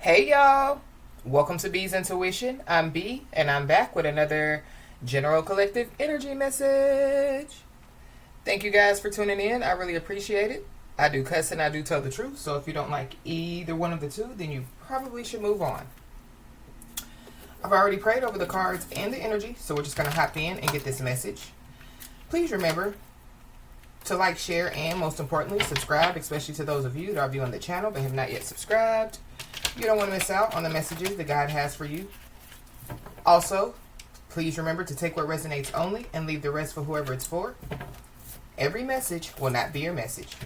Hey y'all, welcome to B's Intuition. I'm B and I'm back with another General Collective Energy message. Thank you guys for tuning in. I really appreciate it. I do cuss and I do tell the truth, so if you don't like either one of the two, then you probably should move on. I've already prayed over the cards and the energy, so we're just going to hop in and get this message. Please remember to like, share, and most importantly, subscribe, especially to those of you that are viewing the channel but have not yet subscribed. You don't want to miss out on the messages that God has for you. Also, please remember to take what resonates only and leave the rest for whoever it's for. Every message will not be your message.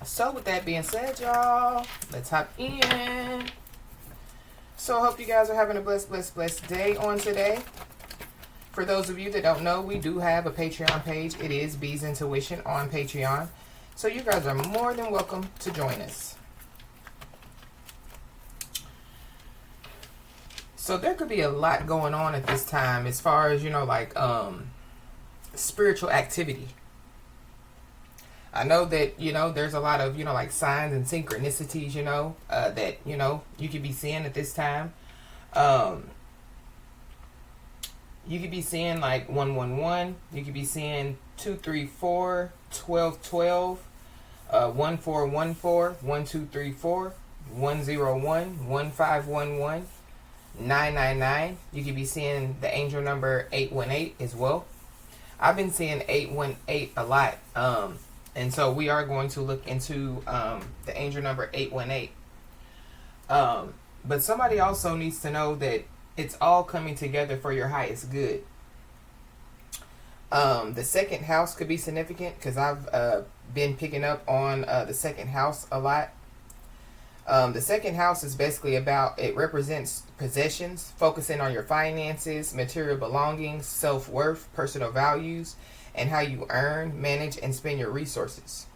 So with that being said, y'all, let's hop in. So I hope you guys are having a blessed day on today. For those of you that don't know, we do have a Patreon page. It is B's Intuition on Patreon. So you guys are more than welcome to join us. So there could be a lot going on at this time as far as, spiritual activity. I know that, there's a lot of, signs and synchronicities, that, you could be seeing at this time. You could be seeing like 111. You could be seeing 234, 1212, 1414, 1234, 101, 1511. 999. You could be seeing the angel number 818 as well. I've been seeing 818 a lot. And so we are going to look into the angel number 818. But somebody also needs to know that it's all coming together for your highest good. The second house could be significant because I've been picking up on the second house a lot. The second house is basically it represents possessions, focusing on your finances, material belongings, self-worth, personal values, and how you earn, manage, and spend your resources.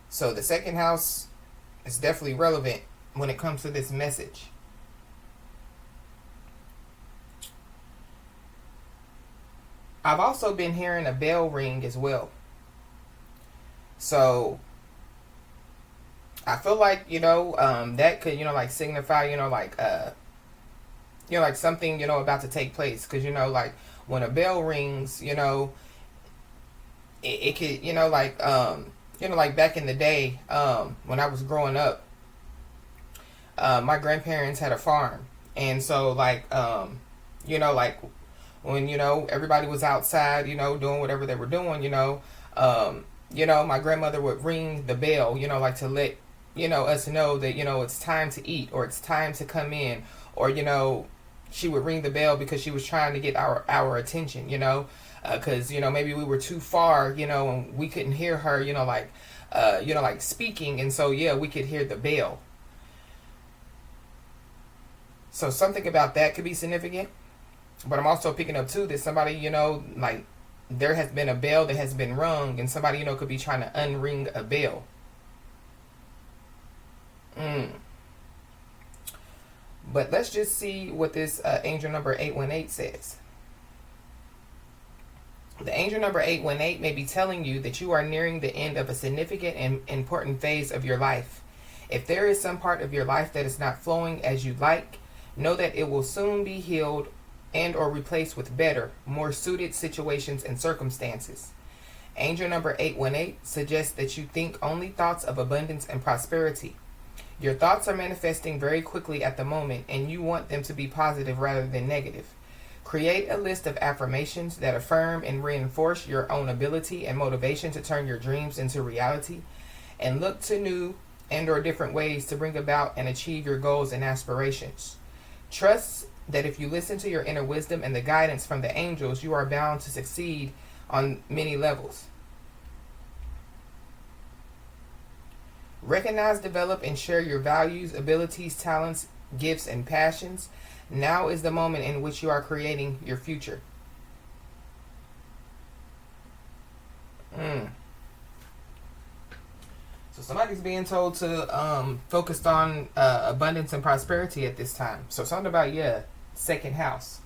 So the second house is definitely relevant when it comes to this message. I've also been hearing a bell ring as well. So I feel like, that could, signify, something, about to take place. Because, when a bell rings, it could, back in the day, when I was growing up, my grandparents had a farm. And so, when, everybody was outside, doing whatever they were doing, my grandmother would ring the bell, to let us know that, it's time to eat or it's time to come in, or, she would ring the bell because she was trying to get our attention, because, maybe we were too far, and we couldn't hear her, speaking. And so, yeah, we could hear the bell. So something about that could be significant. But I'm also picking up too that somebody, there has been a bell that has been rung and somebody, could be trying to unring a bell. But let's just see what this angel number 818 says. The angel number 818 may be telling you that you are nearing the end of a significant and important phase of your life. If there is some part of your life that is not flowing as you like, know that it will soon be healed and or replaced with better, more suited situations and circumstances. Angel number 818 suggests that you think only thoughts of abundance and prosperity. Your thoughts are manifesting very quickly at the moment, and you want them to be positive rather than negative. Create a list of affirmations that affirm and reinforce your own ability and motivation to turn your dreams into reality, and look to new and or different ways to bring about and achieve your goals and aspirations. Trust that if you listen to your inner wisdom and the guidance from the angels, you are bound to succeed on many levels. Recognize, develop, and share your values, abilities, talents, gifts, and passions. Now is the moment in which you are creating your future. So somebody's being told to focus on abundance and prosperity at this time. So something about, second house.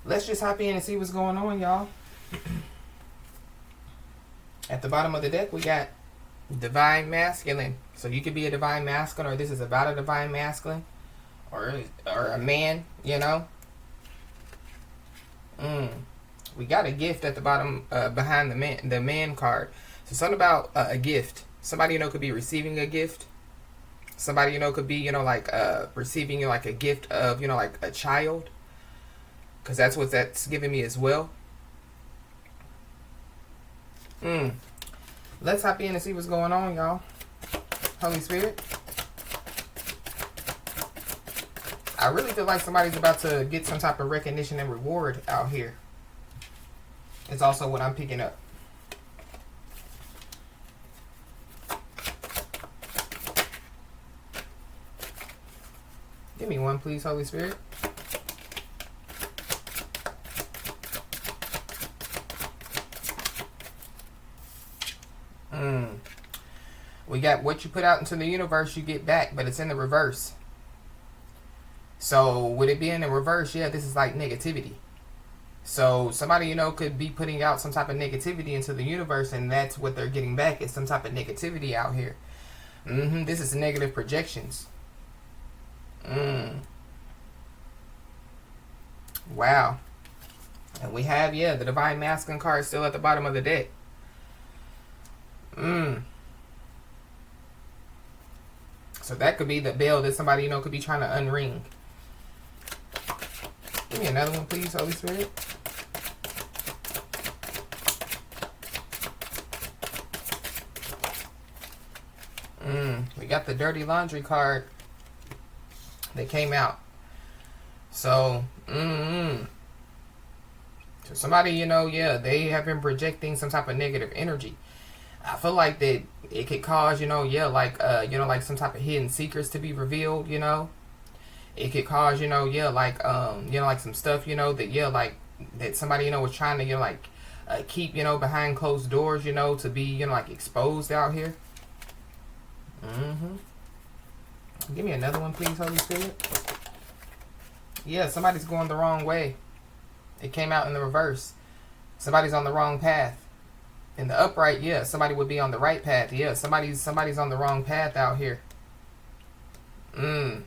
Let's just hop in and see what's going on, y'all. At the bottom of the deck, we got Divine masculine. So you could be a divine masculine, or this is about a divine masculine, or a man. You know. We got a gift at the bottom behind the man card. So something about a gift. Somebody could be receiving a gift. Somebody could be like receiving like a gift of like a child, because that's what that's giving me as well. Let's hop in and see what's going on, y'all. Holy Spirit. I really feel like somebody's about to get some type of recognition and reward out here. It's also what I'm picking up. Give me one, please, Holy Spirit. We got what you put out into the universe, you get back, but it's in the reverse. So, with it being in reverse, yeah, this is like negativity. So, somebody, could be putting out some type of negativity into the universe, and that's what they're getting back, is some type of negativity out here. This is negative projections. Wow. And we have, the Divine Masculine card still at the bottom of the deck. So that could be the bell that somebody, could be trying to unring. Give me another one, please, Holy Spirit. We got the Dirty Laundry card that came out. So, so somebody, they have been projecting some type of negative energy. I feel like that it could cause, like some type of hidden secrets to be revealed, It could cause, like some stuff, that, that somebody, was trying to, keep, behind closed doors, to be, like exposed out here. Give me another one, please, Holy Spirit. Yeah, somebody's going the wrong way. It came out in the reverse. Somebody's on the wrong path. In the upright, somebody would be on the right path. Somebody's on the wrong path out here. And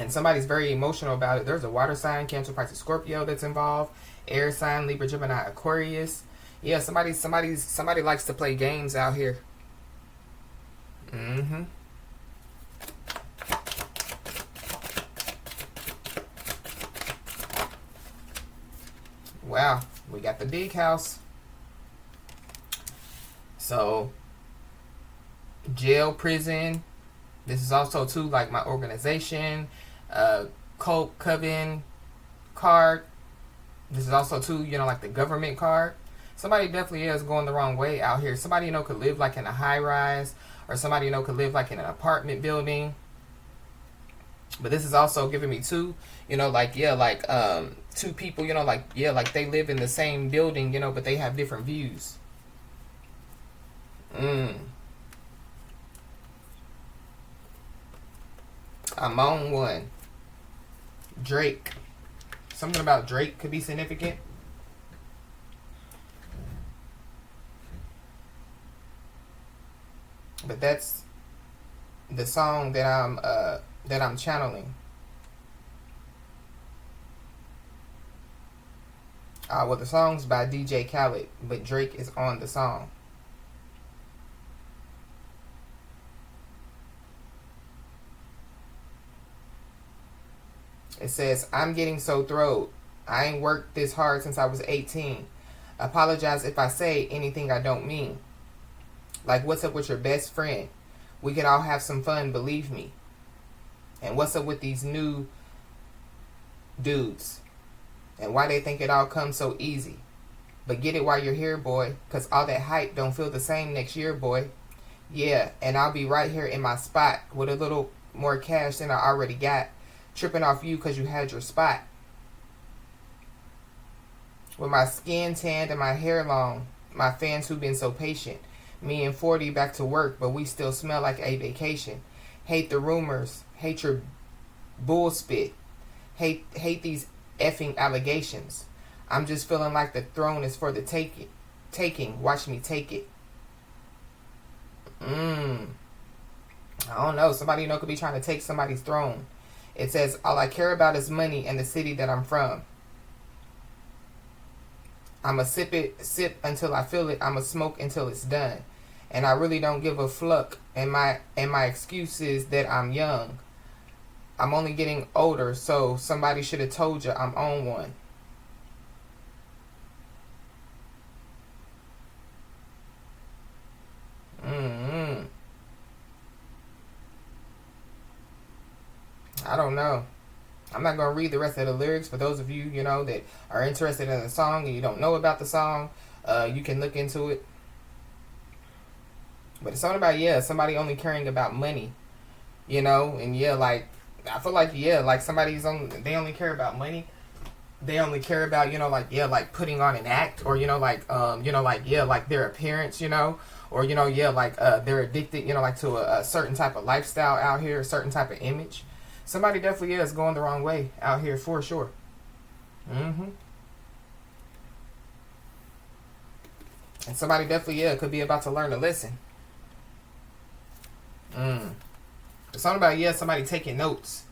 somebody's very emotional about it. There's a water sign, Cancer, Pisces, Scorpio that's involved. Air sign, Libra, Gemini, Aquarius. Yeah, somebody likes to play games out here. Wow, we got the big house. So, jail, prison. This is also too like my organization, cult, coven card. This is also too, like the government card. Somebody definitely is going the wrong way out here. Somebody, could live like in a high rise, or somebody, could live like in an apartment building. But this is also giving me two, two people, like they live in the same building, but they have different views. I'm on one. Drake. Something about Drake could be significant. But that's the song that I'm channeling. Well, the song's by DJ Khaled, but Drake is on the song. It says, I'm getting so thrilled. I ain't worked this hard since I was 18. Apologize if I say anything I don't mean. Like, what's up with your best friend? We can all have some fun, believe me. And what's up with these new dudes? And why they think it all comes so easy? But get it while you're here, boy. Because all that hype don't feel the same next year, boy. Yeah, and I'll be right here in my spot with a little more cash than I already got. Tripping off you because you had your spot. With my skin tanned and my hair long. My fans who've been so patient. Me and 40 back to work, but we still smell like a vacation. Hate the rumors. Hate your bull spit. Hate these effing allegations. I'm just feeling like the throne is for the taking. Watch me take it. I don't know. Somebody, you know, could be trying to take somebody's throne. It says, all I care about is money and the city that I'm from. I'ma sip until I feel it. I'ma smoke until it's done. And I really don't give a fluck. And my excuse is that I'm young. I'm only getting older, so somebody should have told you I'm on one. I don't know. I'm not going to read the rest of the lyrics. For those of you, you know, that are interested in the song and you don't know about the song, you can look into it. But it's something about, yeah, somebody only caring about money, you know, and yeah, like, I feel like, yeah, like they only care about money. They only care about, you know, like, yeah, like putting on an act, or, you know, like, yeah, like their appearance, you know, or, you know, yeah, like, they're addicted, you know, like to a certain type of lifestyle out here, a certain type of image. Somebody definitely is going the wrong way out here for sure. And somebody definitely, yeah, could be about to learn a lesson. It's something about, yeah, somebody taking notes.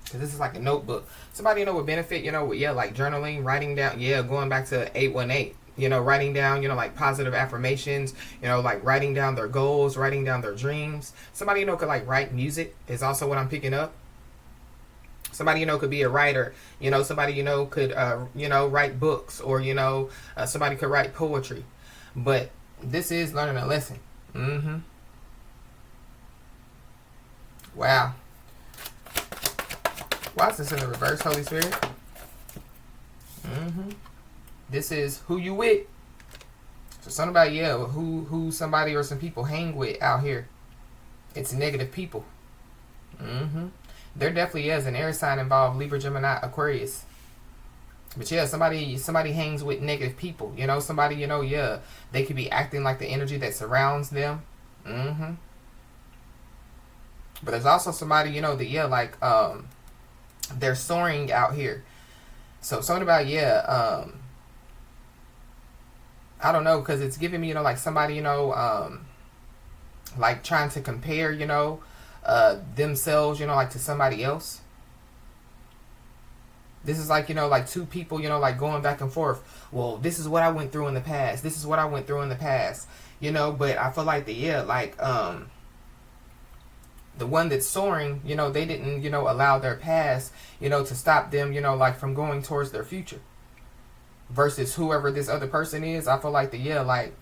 Because this is like a notebook. Somebody, you know, would benefit, you know, with, yeah, like journaling, writing down, yeah, going back to 818. You know, writing down, you know, like positive affirmations, you know, like writing down their goals, writing down their dreams. Somebody, you know, could like write music is also what I'm picking up. Somebody, you know, could be a writer. You know, somebody, you know, could, you know, write books, or, you know, somebody could write poetry. But this is learning a lesson. Wow. Why is this in the reverse, Holy Spirit? This is who you with. So something about, yeah, who somebody or some people hang with out here. It's negative people. There definitely is an air sign involved, Libra, Gemini, Aquarius. But yeah, somebody hangs with negative people. You know, somebody, you know, yeah, they could be acting like the energy that surrounds them. But there's also somebody, you know, that, yeah, like, they're soaring out here. So something about, yeah, I don't know, because it's giving me, you know, like somebody, you know, like trying to compare, you know, themselves, you know, like to somebody else. This is like, you know, like two people, you know, like going back and forth. Well, this is what I went through in the past. This is what I went through in the past. You know, but I feel like like, the one that's soaring, you know, they didn't, you know, allow their past, you know, to stop them, you know, like from going towards their future. Versus whoever this other person is, I feel like yeah, like,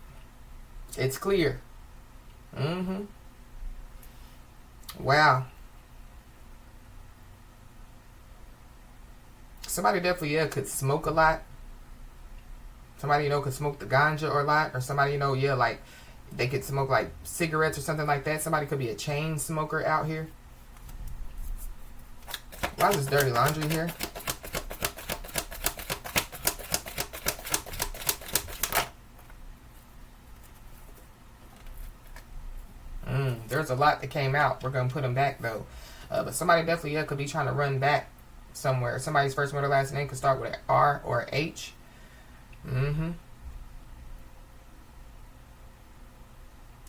it's clear. Wow. Somebody definitely, yeah, could smoke a lot. Somebody, you know, could smoke the ganja or a lot. Or somebody, you know, yeah, like, they could smoke like cigarettes or something like that. Somebody could be a chain smoker out here. Why is this dirty laundry here? There's a lot that came out. We're going to put them back, though. But somebody definitely, yeah, could be trying to run back somewhere. Somebody's first, middle, last name could start with an R or an H.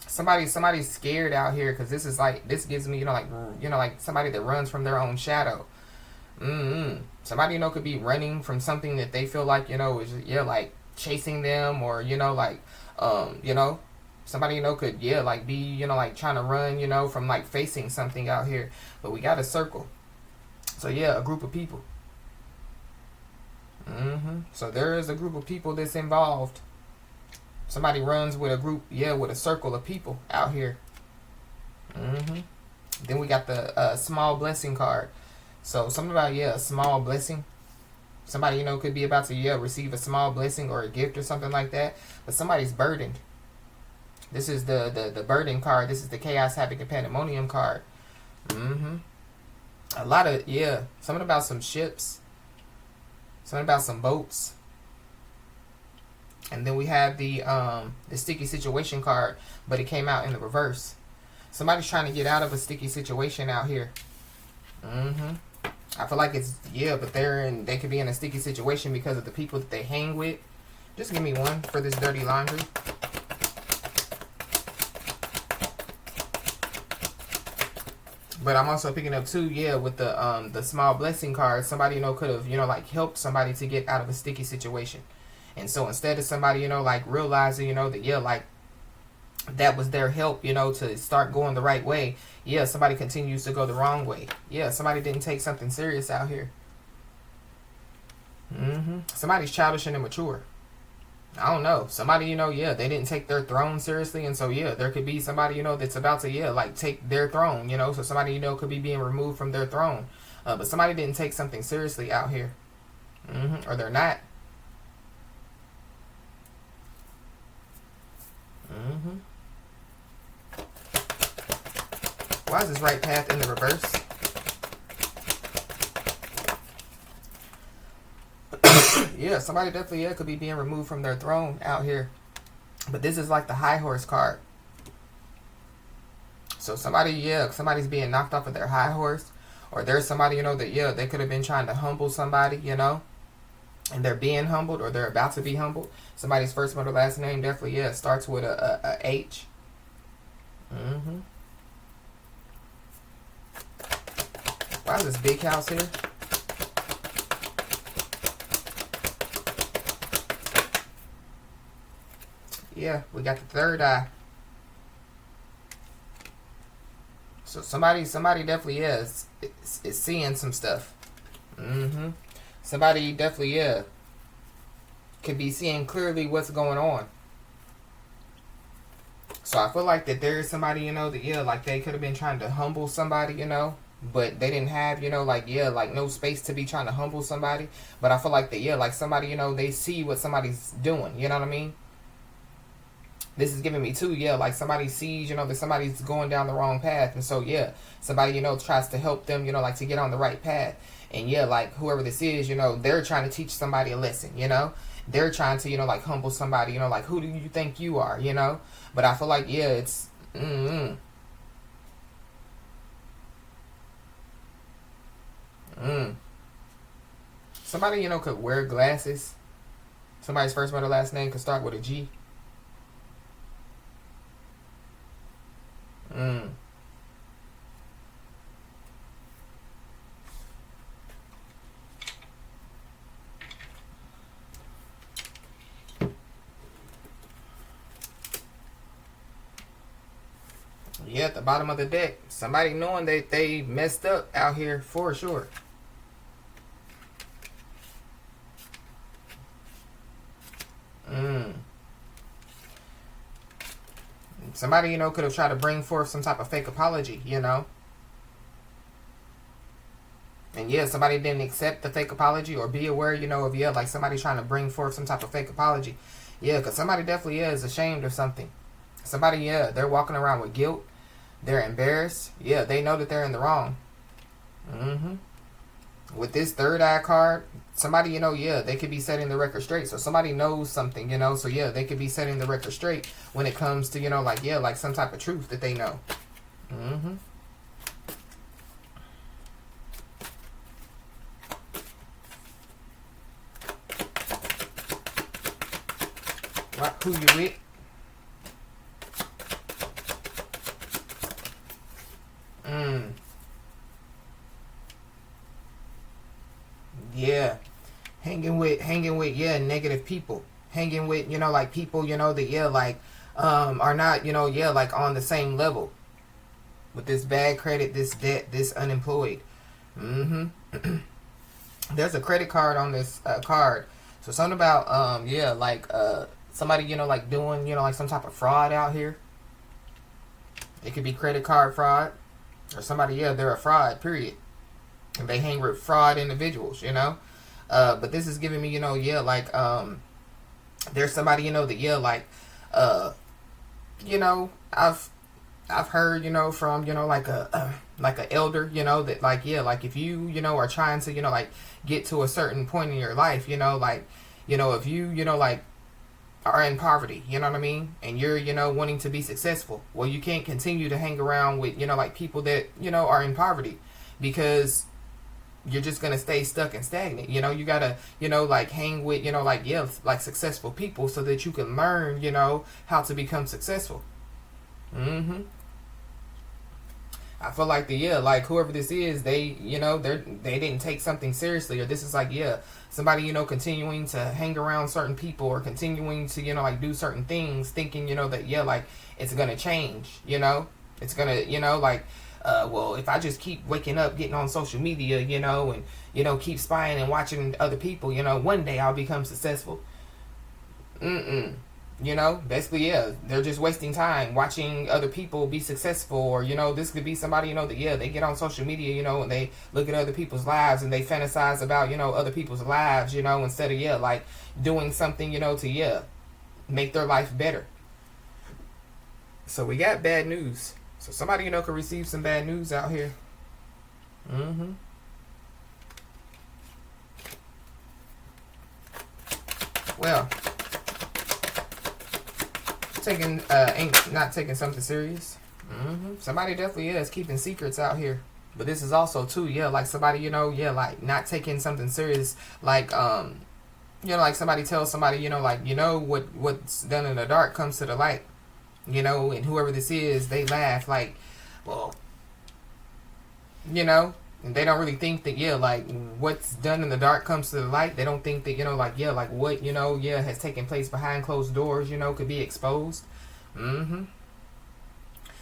Somebody's scared out here, because this is like, this gives me, you know, like somebody that runs from their own shadow. Somebody, you know, could be running from something that they feel like, you know, is, yeah, like chasing them, or, you know, like, you know, somebody, you know, could, yeah, like be, you know, like trying to run, you know, from like facing something out here. But we got a circle. So yeah, a group of people. So there is a group of people that's involved. Somebody runs with a group, yeah, with a circle of people out here. Then we got the small blessing card. So something about, yeah, a small blessing. Somebody, you know, could be about to, yeah, receive a small blessing or a gift or something like that. But somebody's burdened. This is the burden card. This is the Chaos, Havoc, and Pandemonium card. A lot of, yeah, something about some ships. Something about some boats. And then we have the sticky situation card, but it came out in the reverse. Somebody's trying to get out of a sticky situation out here. I feel like it's, yeah, but they could be in a sticky situation because of the people that they hang with. Just give me one for this dirty laundry. But I'm also picking up too, yeah, with the small blessing card. Somebody, could have, like helped somebody to get out of a sticky situation. And so instead of somebody, like realizing, that, yeah, like that was their help, to start going the right way. Yeah, somebody continues to go the wrong way. Yeah, somebody didn't take something serious out here. Somebody's childish and immature. I don't know. Somebody, yeah, they didn't take their throne seriously. And so, yeah, there could be somebody, that's about to, yeah, like take their throne, So somebody, could be being removed from their throne. But somebody didn't take something seriously out here. Or they're not. Why is this right path in the reverse? Yeah, somebody definitely, yeah, could be being removed from their throne out here. But this is like the high horse card. So somebody, yeah, somebody's being knocked off of their high horse. Or there's somebody, that, yeah, they could have been trying to humble somebody, and they're being humbled or they're about to be humbled. Somebody's first, middle, last name definitely, yeah, starts with a H. Why is this big house here? Yeah, we got the third eye. So somebody definitely is seeing some stuff. Somebody definitely, yeah, could be seeing clearly what's going on. So I feel like that there is somebody, that, yeah, like they could have been trying to humble somebody, but they didn't have, like, yeah, like no space to be trying to humble somebody. But I feel like that, yeah, like somebody, they see what somebody's doing, you know what I mean? This is giving me too, yeah, like somebody sees, that somebody's going down the wrong path. And so, yeah, somebody, tries to help them, like to get on the right path. And yeah, like whoever this is, they're trying to teach somebody a lesson, They're trying to, like humble somebody, like who do you think you are, But I feel like, yeah, it's, somebody, could wear glasses. Somebody's first, middle, last name could start with a G. Yeah, at the bottom of the deck. Somebody knowing that they messed up out here for sure. Somebody, could have tried to bring forth some type of fake apology, And yeah, somebody didn't accept the fake apology or be aware, of, yeah, like somebody trying to bring forth some type of fake apology. Yeah, because somebody definitely, yeah, is ashamed of something. Somebody, yeah, they're walking around with guilt. They're embarrassed. Yeah, they know that they're in the wrong. With this third eye card, somebody, yeah, they could be setting the record straight. So somebody knows something, So yeah, they could be setting the record straight when it comes to, like, yeah, like some type of truth that they know. What, who you with? Yeah. Hanging with, yeah, negative people. Hanging with, like people, that, yeah, like, are not, yeah, like on the same level. With this bad credit, this debt, this unemployed. There's a credit card on this card. So something about, yeah, like, somebody, like doing, like some type of fraud out here. It could be credit card fraud. Or somebody, yeah, they're a fraud, period. And they hang with fraud individuals, But this is giving me, yeah, like, there's somebody, that, yeah, like, I've heard, from, like a elder, that, like, yeah, like if you, are trying to, like get to a certain point in your life, like, if you, like are in poverty, you know what I mean? And you're, wanting to be successful. Well, you can't continue to hang around with, like people that, are in poverty because you're just going to stay stuck and stagnant. You got to, like hang with, like, yeah, like successful people so that you can learn, how to become successful. I feel like like whoever this is, they didn't take something seriously, or this is like, somebody, continuing to hang around certain people, or continuing to, like do certain things, thinking, that, like it's gonna change, it's gonna, like, well, if I just keep waking up, getting on social media, and, keep spying and watching other people, one day I'll become successful. Basically, they're just wasting time watching other people be successful, or, this could be somebody, that, they get on social media, and they look at other people's lives and they fantasize about, other people's lives, instead of, like doing something, to, make their life better. So we got bad news. So somebody, could receive some bad news out here. Well, ain't not taking something serious. Somebody definitely is keeping secrets out here. But this is also too, like somebody, like not taking something serious, like like somebody tells somebody, like, what's done in the dark comes to the light, and whoever this is, they laugh like, well, and they don't really think that, like what's done in the dark comes to the light. They don't think that, like, like what, has taken place behind closed doors, could be exposed.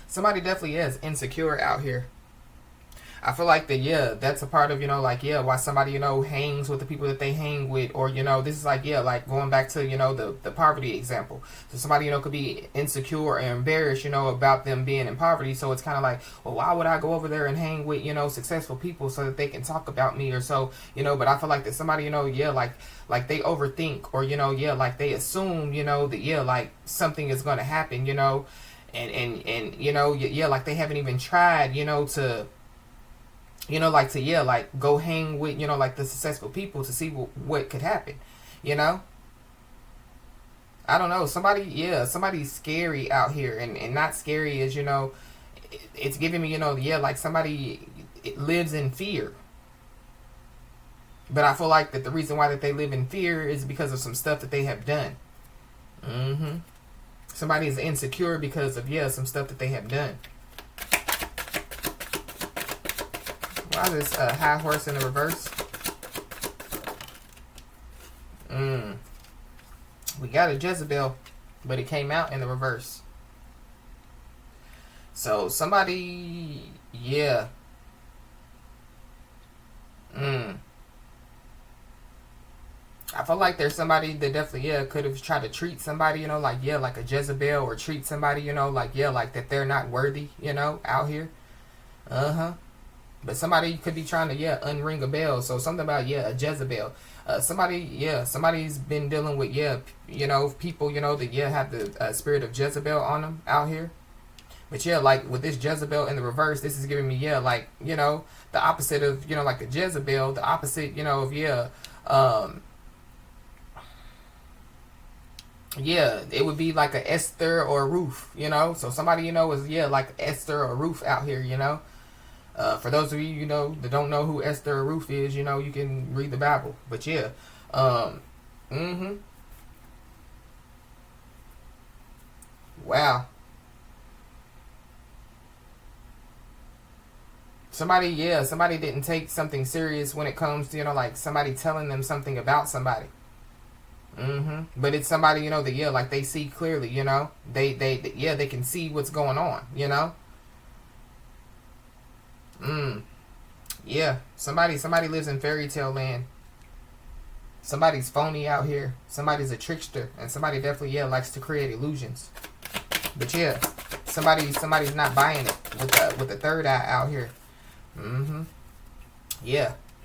Somebody definitely is insecure out here. I feel like that, that's a part of, like, why somebody, hangs with the people that they hang with, or, this is like, like going back to, the poverty example. So somebody, could be insecure or embarrassed, about them being in poverty. So it's kind of like, well, why would I go over there and hang with, successful people so that they can talk about me, or so, but I feel like that somebody, like they overthink, or, like they assume, that, like something is going to happen, and like they haven't even tried, to like to, like go hang with, like the successful people to see what could happen, I don't know, somebody's scary out here, and not scary as, it's giving me, like somebody lives in fear. But I feel like that the reason why that they live in fear is because of some stuff that they have done. Somebody is insecure because of, some stuff that they have done. Why is this high horse in the reverse? We got a Jezebel, but it came out in the reverse. So somebody, I feel like there's somebody that definitely, could have tried to treat somebody, like, like a Jezebel, or treat somebody, like, like that they're not worthy, out here. But somebody could be trying to, unring a bell. So something about, a Jezebel. Somebody's been dealing with, people, that, have the spirit of Jezebel on them out here. But, like with this Jezebel in the reverse, this is giving me, like, the opposite of, like a Jezebel. The opposite, of, it would be like a Esther or a Ruth, So somebody, is, like Esther or Ruth out here, For those of you, that don't know who Esther or Ruth is, you can read the Bible. But wow. Somebody didn't take something serious when it comes to, like somebody telling them something about somebody. But it's somebody, that, like they see clearly, they can see what's going on, somebody lives in fairy tale land. Somebody's phony out here. Somebody's a trickster, and somebody definitely, likes to create illusions. But somebody's not buying it with the third eye out here.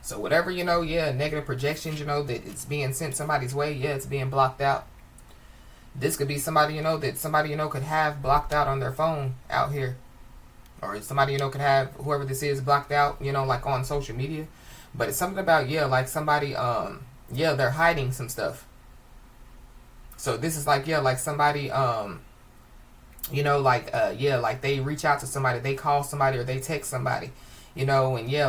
So whatever, negative projections, that it's being sent somebody's way, it's being blocked out. This could be somebody, that somebody, could have blocked out on their phone out here. Or somebody, could have whoever this is blocked out, like on social media. But it's something about, like somebody, they're hiding some stuff. So this is like, like somebody, like they reach out to somebody, they call somebody, or they text somebody, and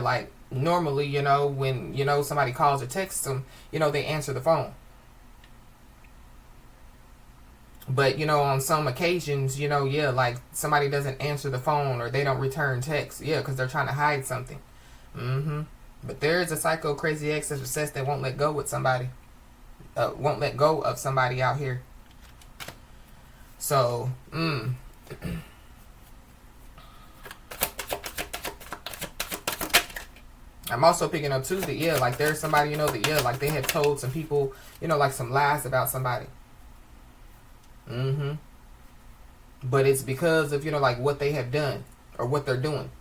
like normally, when, somebody calls or texts them, they answer the phone. But, on some occasions, yeah, like somebody doesn't answer the phone or they don't return texts. Yeah, because they're trying to hide something. Mm-hmm. But there is a psycho crazy ex that's obsessed that won't let go with somebody. Won't let go of somebody out here. So, I'm also picking up too that, yeah, like there's somebody, that, yeah, like they have told some people, like some lies about somebody. Mm-hmm. But it's because of, like what they have done or what they're doing.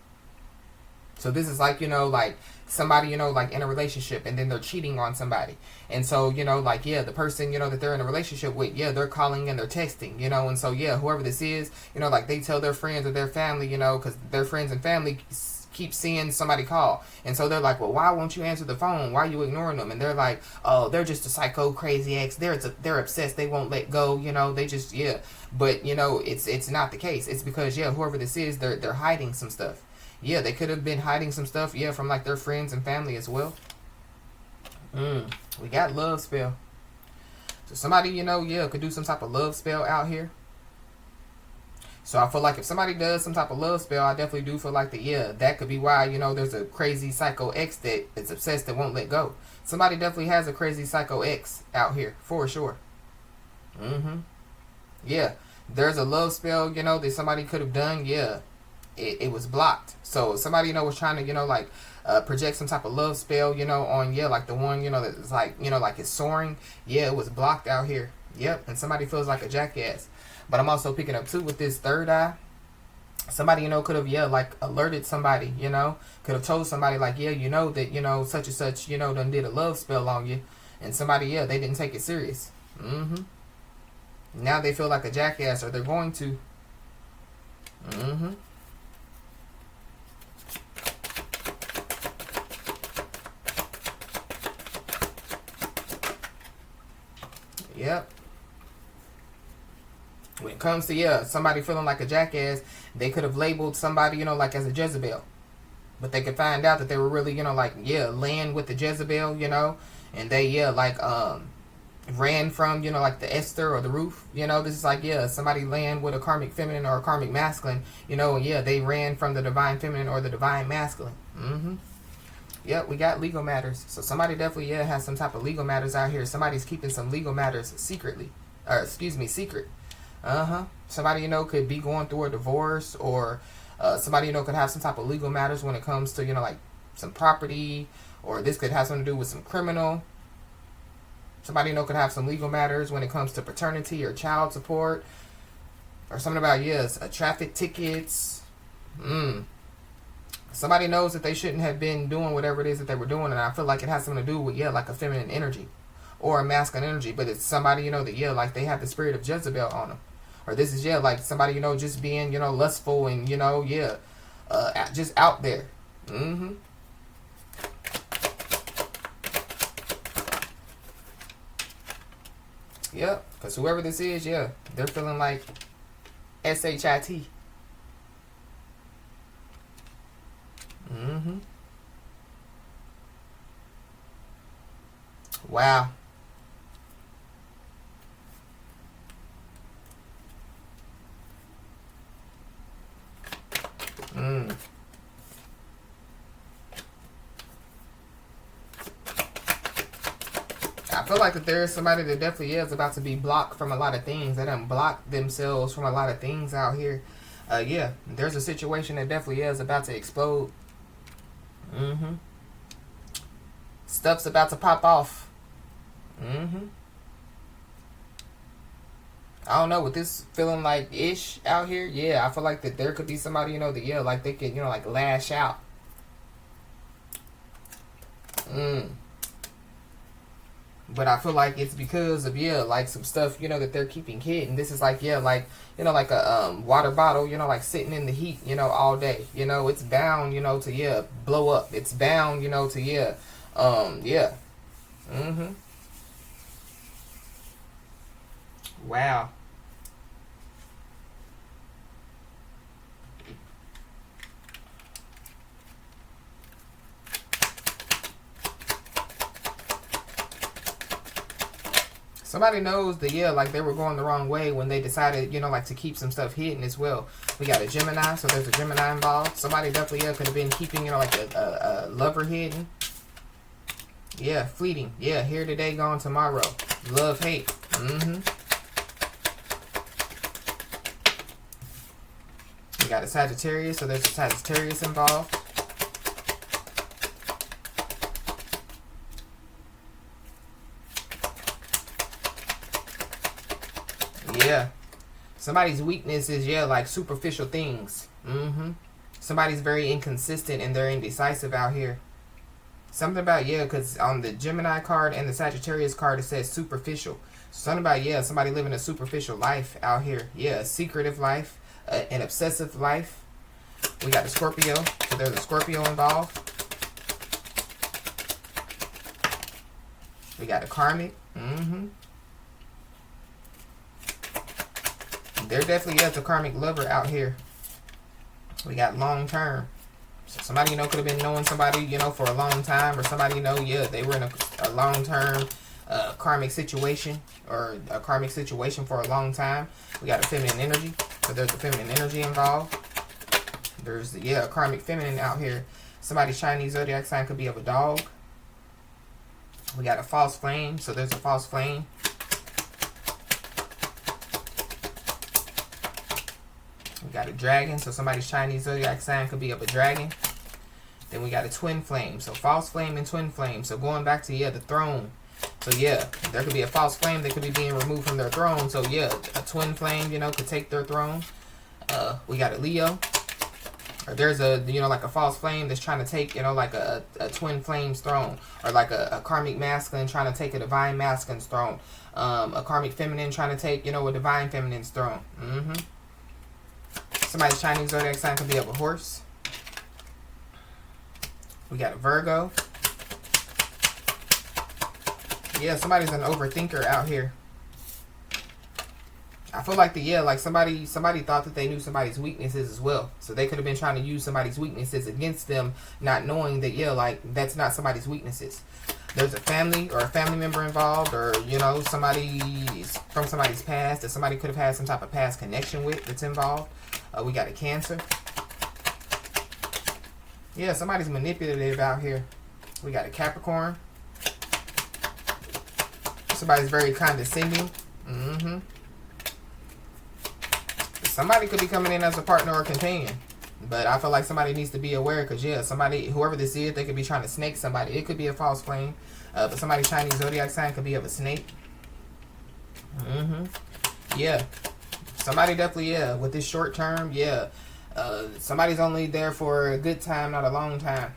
So this is like, like somebody, like in a relationship and then they're cheating on somebody. And so, like, yeah, the person, that they're in a relationship with, yeah, they're calling and they're texting, and so, yeah, whoever this is, like they tell their friends or their family, because their friends and family keep seeing somebody call. And so they're like, well, why won't you answer the phone? Why are you ignoring them? And they're like, oh, they're just a psycho crazy ex. They're obsessed. They won't let go. They just, yeah. But, it's not the case. It's because, yeah, whoever this is, they're hiding some stuff. Yeah, they could have been hiding some stuff, yeah, from like their friends and family as well. We got love spell. So somebody, yeah, could do some type of love spell out here. So I feel like if somebody does some type of love spell, I definitely do feel like that, yeah, that could be why, there's a crazy psycho ex that is obsessed that won't let go. Somebody definitely has a crazy psycho ex out here, for sure. Yeah, there's a love spell, that somebody could have done, yeah. It was blocked. So somebody, was trying to, like, project some type of love spell, on, yeah, like the one, that's like, like it's soaring. Yeah, it was blocked out here. Yep, and somebody feels like a jackass. But I'm also picking up, too, with this third eye. Somebody, could have, yeah, like, alerted somebody, could have told somebody, like, yeah, that, such and such, done did a love spell on you. And somebody, yeah, they didn't take it serious. Now they feel like a jackass, or they're going to. Yep. When it comes to, yeah, somebody feeling like a jackass, they could have labeled somebody, like as a Jezebel. But they could find out that they were really, like, yeah, laying with the Jezebel, and they, yeah, like, ran from, like the Esther or the Ruth, this is like, yeah, somebody laying with a karmic feminine or a karmic masculine, and yeah, they ran from the divine feminine or the divine masculine. Yep, we got legal matters. So somebody definitely, yeah, has some type of legal matters out here. Somebody's keeping some legal matters secretly. Secret. Somebody, could be going through a divorce, or somebody, could have some type of legal matters when it comes to, like some property, or this could have something to do with some criminal. Somebody, could have some legal matters when it comes to paternity or child support, or something about, yes, traffic tickets. Somebody knows that they shouldn't have been doing whatever it is that they were doing, and I feel like it has something to do with, yeah, like a feminine energy or a masculine energy, but it's somebody, that, yeah, like they have the spirit of Jezebel on them. Or this is, yeah, like somebody, just being, lustful and, yeah, just out there. Yep, because whoever this is, yeah, they're feeling like SHIT. Wow. I feel like that there is somebody that definitely is about to be blocked from a lot of things. They done blocked themselves from a lot of things out here. Yeah, there's a situation that definitely is about to explode. Stuff's about to pop off. I don't know, with this feeling like ish out here, yeah, I feel like that there could be somebody, that, yeah, like they could, like lash out. But I feel like it's because of, yeah, like some stuff, that they're keeping hidden. This is like, yeah, like, like a water bottle, like sitting in the heat, all day. It's bound, to, yeah, blow up. It's bound, to, yeah, yeah. Wow. Somebody knows that, yeah, like they were going the wrong way when they decided, you know, like to keep some stuff hidden as well. We got a Gemini, so there's a Gemini involved. Somebody definitely, yeah, could have been keeping, you know, like a lover hidden. Yeah, fleeting. Yeah, here today, gone tomorrow. Love, hate. We got a Sagittarius, so there's a Sagittarius involved. Yeah. Somebody's weakness is, yeah, like superficial things. Somebody's very inconsistent and they're indecisive out here. Something about, yeah, because on the Gemini card and the Sagittarius card, it says superficial. Something about, yeah, somebody living a superficial life out here. Yeah, a secretive life, an obsessive life. We got the Scorpio, so there's a Scorpio involved. We got a karmic. There definitely is a karmic lover out here. We got long term. So somebody, you know, could have been knowing somebody, you know, for a long time. Or somebody, you know, yeah, they were in a long term karmic situation. Or a karmic situation for a long time. We got a feminine energy. So there's a feminine energy involved. There's, yeah, a karmic feminine out here. Somebody's Chinese zodiac sign could be of a dog. We got a false flame. So there's a false flame. We got a dragon, so somebody's Chinese zodiac sign could be of a dragon. Then we got a twin flame, so false flame and twin flame. So going back to, yeah, the throne. So yeah, there could be a false flame that could be being removed from their throne. So yeah, a twin flame, you know, could take their throne. We got a Leo. Or there's a, you know, like a false flame that's trying to take, you know, like a twin flame's throne. Or like a karmic masculine trying to take a divine masculine's throne. A karmic feminine trying to take, you know, a divine feminine's throne. Somebody's Chinese zodiac sign could be of a horse. We got a Virgo. Yeah, somebody's an overthinker out here. I feel like like somebody thought that they knew somebody's weaknesses as well. So they could have been trying to use somebody's weaknesses against them, not knowing that, yeah, like that's not somebody's weaknesses. There's a family or a family member involved, or, you know, somebody from somebody's past that somebody could have had some type of past connection with that's involved. We got a Cancer. Yeah, somebody's manipulative out here. We got a Capricorn. Somebody's very condescending. Somebody could be coming in as a partner or companion. But I feel like somebody needs to be aware because, yeah, somebody, whoever this is, they could be trying to snake somebody. It could be a false flame. But somebody's Chinese zodiac sign could be of a snake. Yeah. Somebody definitely, yeah, with this short term, yeah. Somebody's only there for a good time, not a long time.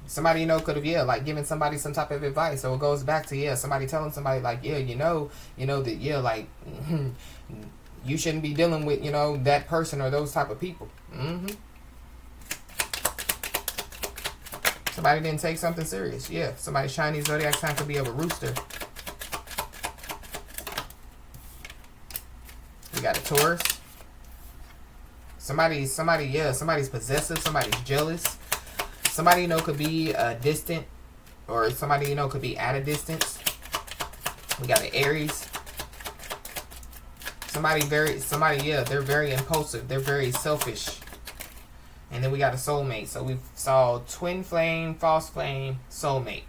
Somebody, you know, could have, yeah, like given somebody some type of advice. So it goes back to, yeah, somebody telling somebody like, yeah, you know that, yeah, like, you shouldn't be dealing with, you know, that person or those type of people. Somebody didn't take something serious. Yeah, somebody's Chinese zodiac sign could be of a rooster. We got a Taurus. Somebody's possessive. Somebody's jealous. Somebody, you know, could be distant, or somebody, you know, could be at a distance. We got an Aries. They're very impulsive. They're very selfish. And then we got a soulmate. So we saw twin flame, false flame, soulmate.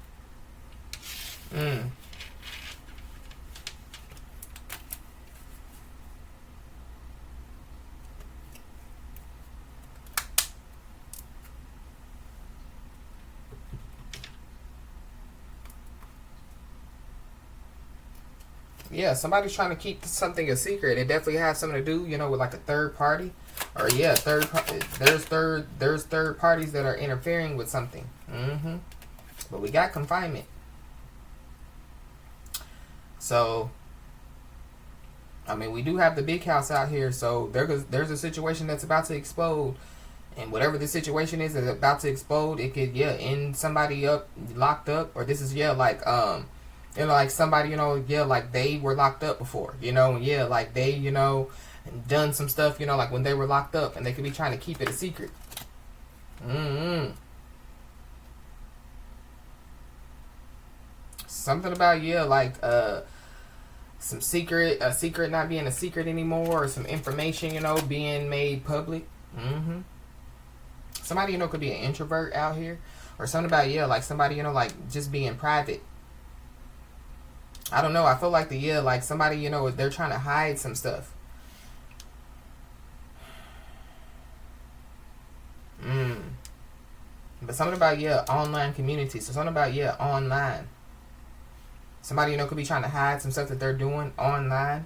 Yeah, somebody's trying to keep something a secret. It definitely has something to do, you know, with like a third party. Or yeah, there's third parties that are interfering with something. But we got confinement. So I mean, we do have the big house out here, so there's a situation that's about to explode. And whatever the situation is that's about to explode, it could, yeah, end somebody up, locked up. Or this is, yeah, like, you know, like somebody, you know, yeah, like they were locked up before, you know, yeah, like they, you know, done some stuff, you know, like when they were locked up, and they could be trying to keep it a secret. Something about, yeah, like, some secret, a secret not being a secret anymore, or some information, you know, being made public. Somebody, you know, could be an introvert out here, or something about, yeah, like somebody, you know, like just being private. I don't know. I feel like like somebody, you know, they're trying to hide some stuff. But something about, online community. So something about, online. Somebody, you know, could be trying to hide some stuff that they're doing online.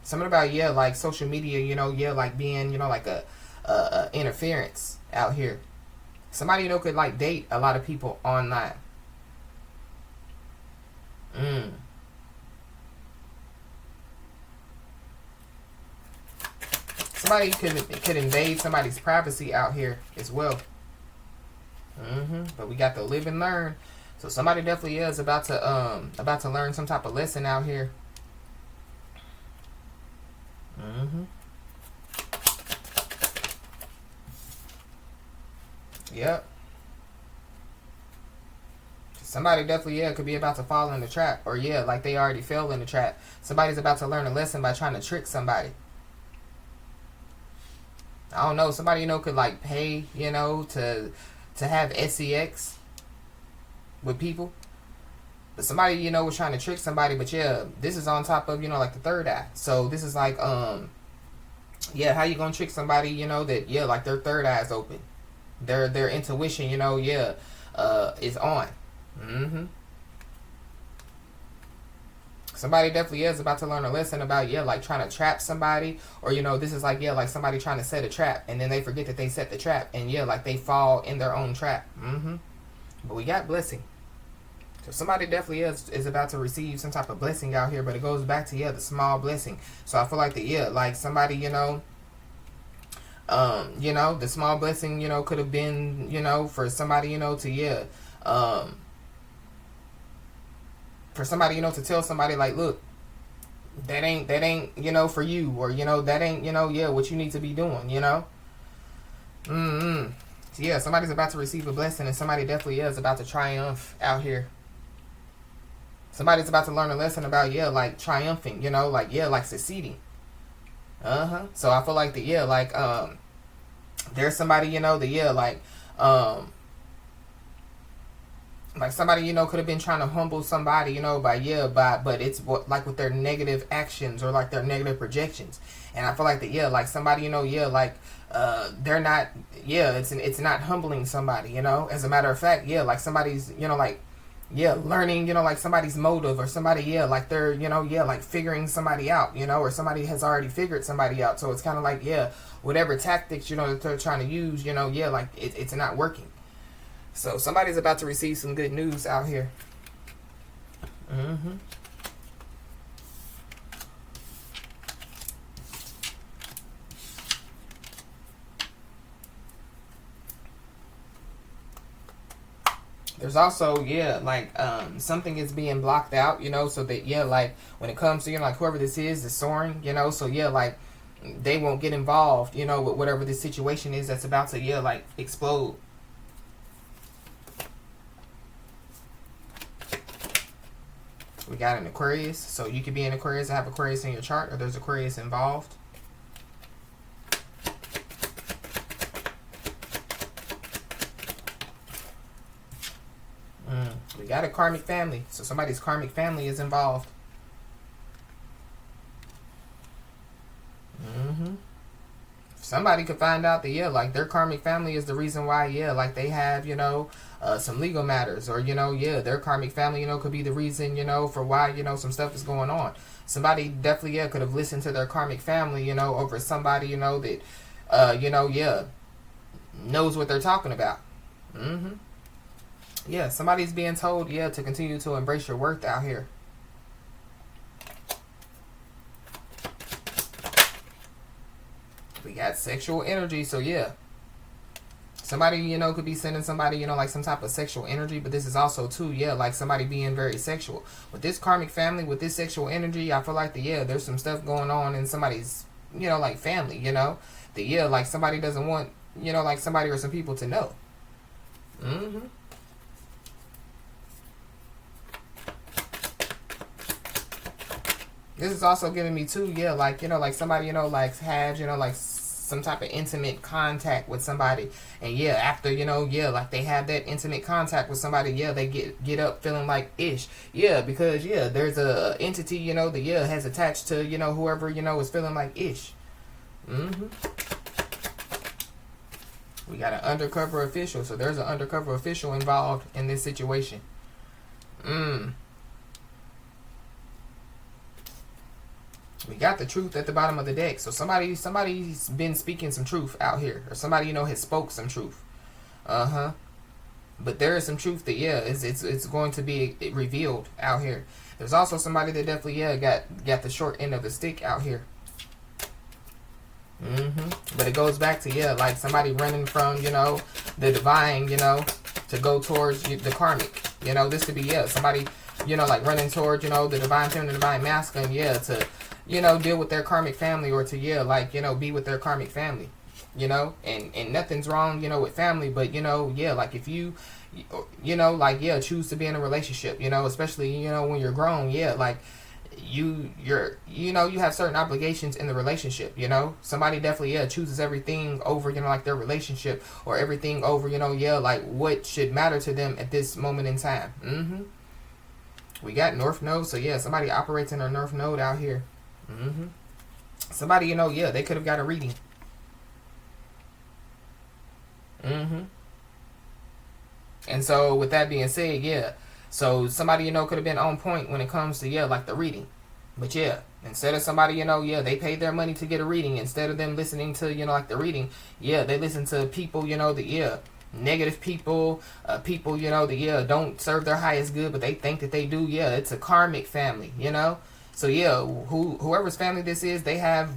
Something about, like social media, you know, like being, you know, like a interference out here. Somebody, you know, could like date a lot of people online. Somebody could invade somebody's privacy out here as well. But we got to live and learn. So somebody definitely is about to learn some type of lesson out here. Yep. Somebody definitely, could be about to fall in the trap. Or, like they already fell in the trap. Somebody's about to learn a lesson by trying to trick somebody. I don't know. Somebody, you know, could like pay, you know, to have sex with people. But somebody, you know, was trying to trick somebody. But this is on top of, you know, like the third eye. So this is like, how you gonna trick somebody, you know, that, like their third eye is open. Their intuition, you know, is on. Somebody definitely is about to learn a lesson about, like trying to trap somebody. Or, you know, this is like, like somebody trying to set a trap. And then they forget that they set the trap. And, like they fall in their own trap. But we got blessing. So somebody definitely is about to receive some type of blessing out here. But it goes back to, the small blessing. So I feel like like somebody, you know, the small blessing, you know, could have been, you know, for somebody, you know, to, for somebody, you know, to tell somebody like, look, that ain't, you know, for you, or, you know, that ain't, you know, what you need to be doing, you know. So somebody's about to receive a blessing, and somebody definitely is about to triumph out here. Somebody's about to learn a lesson about, like triumphing, you know, like, like succeeding. So I feel like there's somebody, you know, like somebody, you know, could have been trying to humble somebody, you know, but it's like with their negative actions or like their negative projections. And I feel like like somebody, you know, like they're not, it's not humbling somebody, you know. As a matter of fact, like somebody's, you know, like learning, you know, like somebody's motive, or somebody, like they're, you know, like figuring somebody out, you know, or somebody has already figured somebody out. So it's kind of like, whatever tactics, you know, that they're trying to use, you know, like it's not working. So somebody's about to receive some good news out here. There's also, like something is being blocked out, you know, so that, like when it comes to, you know, like whoever this is soaring, you know, so like they won't get involved, you know, with whatever this situation is that's about to, like explode. We got an Aquarius, so you could be an Aquarius and have Aquarius in your chart, or there's Aquarius involved. We got a karmic family, so somebody's karmic family is involved. Somebody could find out that, like their karmic family is the reason why, like they have, you know, some legal matters, or, you know, their karmic family, you know, could be the reason, you know, for why, you know, some stuff is going on. Somebody definitely, could have listened to their karmic family, you know, over somebody, you know, that, you know, knows what they're talking about. Somebody's being told, to continue to embrace your worth out here. We got sexual energy, so somebody, you know, could be sending somebody, you know, like some type of sexual energy. But this is also too, like somebody being very sexual. With this karmic family, with this sexual energy, I feel like there's some stuff going on in somebody's, you know, like family, you know, that like somebody doesn't want, you know, like somebody or some people to know. This is also giving me too, yeah, like, like somebody, like have, like some type of intimate contact with somebody. And yeah, after, yeah, like they have that intimate contact with somebody, yeah, they get up feeling like ish. Yeah, because yeah, there's a entity, that yeah has attached to, whoever, is feeling like ish. Mm-hmm. We got an undercover official, so there's an undercover official involved in this situation. We got the truth at the bottom of the deck. So somebody's been speaking some truth out here, or somebody has spoke some truth. But there is some truth that yeah, it's going to be revealed out here. There's also somebody that definitely got the short end of the stick out here. But it goes back to yeah, like somebody running from the divine, to go towards the karmic. This could be yeah somebody like running towards the divine feminine, divine masculine, yeah, to deal with their karmic family, or to yeah like be with their karmic family. And nothing's wrong with family, but yeah, like if you like yeah choose to be in a relationship, especially when you're grown, yeah, like you have certain obligations in the relationship. Somebody definitely yeah chooses everything over like their relationship, or everything over yeah like what should matter to them at this moment in time. We got North Node, so yeah, somebody operates in their North Node out here. Somebody yeah, they could have got a reading. And so with that being said, yeah, so somebody could have been on point when it comes to yeah like the reading. But yeah, instead of somebody yeah they paid their money to get a reading, instead of them listening to like the reading, yeah, they listen to people that yeah negative people, people that yeah don't serve their highest good, but they think that they do. Yeah, it's a karmic family, so yeah, whoever's family this is, they have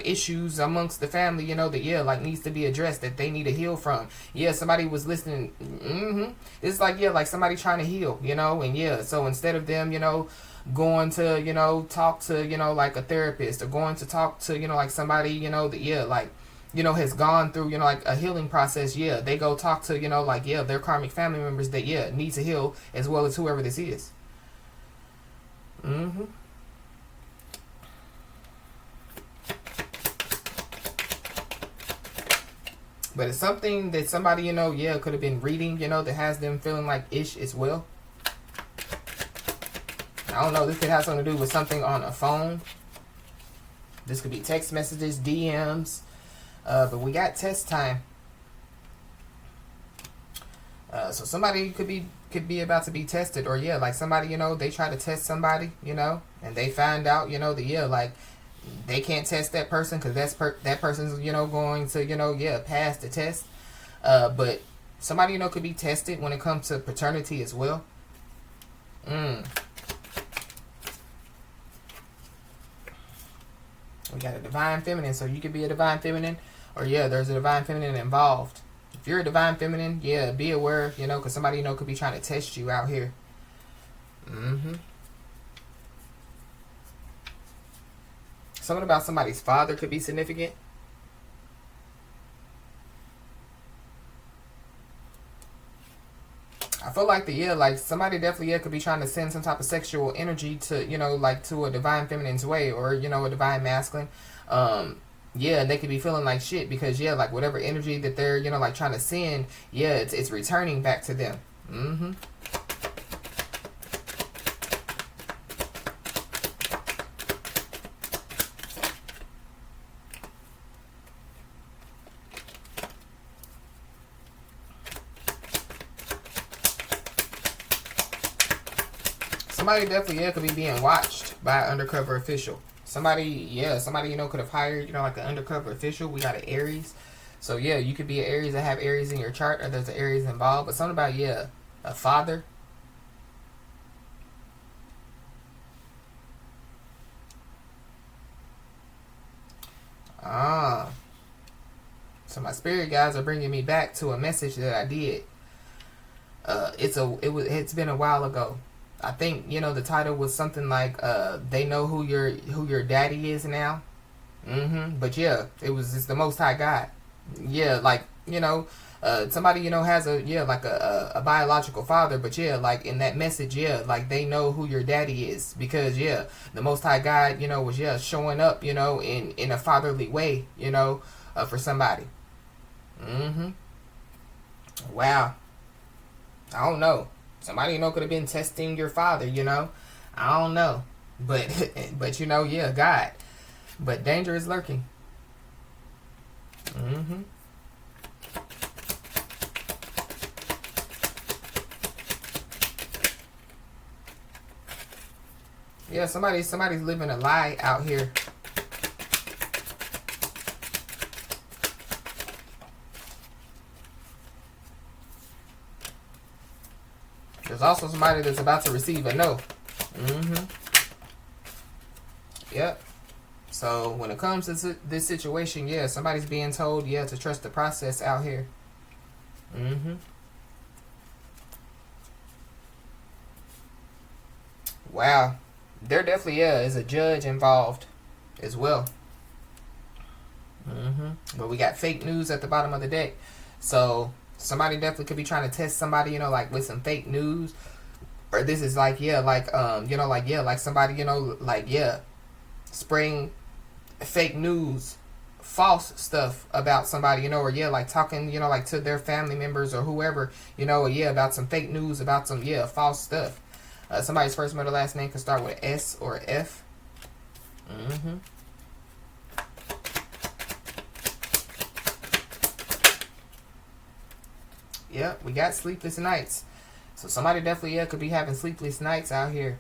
issues amongst the family, that yeah like needs to be addressed, that they need to heal from. Yeah, somebody was listening. It's like yeah like somebody trying to heal, and yeah, so instead of them going to talk to like a therapist, or going to talk to like somebody that yeah like has gone through like a healing process, yeah, they go talk to like yeah their karmic family members that yeah need to heal, as well as whoever this is. But it's something that somebody yeah could have been reading, that has them feeling like ish as well. I don't know, this could have something to do with something on a phone. This could be text messages, DMs. But we got test time. So somebody could be about to be tested, or yeah, like somebody they try to test somebody, and they find out that yeah like they can't test that person, because that person's going to yeah pass the test. But somebody could be tested when it comes to paternity as well. We got a divine feminine, so you could be a divine feminine, or yeah, there's a divine feminine involved. If you're a divine feminine, yeah, be aware, because somebody could be trying to test you out here. Something about somebody's father could be significant. I feel like like somebody definitely could be trying to send some type of sexual energy to like to a divine feminine's way, or a divine masculine. Yeah, and they could be feeling like shit, because yeah like whatever energy that they're like trying to send, yeah it's returning back to them. Somebody definitely could be being watched by an undercover official. Somebody could have hired like an undercover official. We got an Aries, so yeah, you could be an Aries that have Aries in your chart, or there's an Aries involved. But something about yeah a father. So my spirit guides are bringing me back to a message that I did. It's been a while ago. I think the title was something like they know who your daddy is now. But yeah, it's the Most High God. Yeah, like somebody, has like a biological father, but like in that message, like they know who your daddy is, because the Most High God, was showing up, in a fatherly way, for somebody. Mm-hmm. Wow. I don't know. Somebody, could have been testing your father, I don't know. But, but God. But danger is lurking. Mm-hmm. Yeah, somebody's living a lie out here. There's also somebody that's about to receive a no. Mm-hmm. Yep. So when it comes to this situation, somebody's being told, to trust the process out here. Mm-hmm. Wow. There definitely, is a judge involved as well. Mm-hmm. But we got fake news at the bottom of the deck. So somebody definitely could be trying to test somebody, like with some fake news. Or this is like, like somebody, spraying fake news, false stuff about somebody, or like talking, like to their family members or whoever, about some fake news, about some, false stuff. Somebody's first, middle, last name can start with S or F. Mm-hmm. Yep, we got sleepless nights. So somebody definitely could be having sleepless nights out here.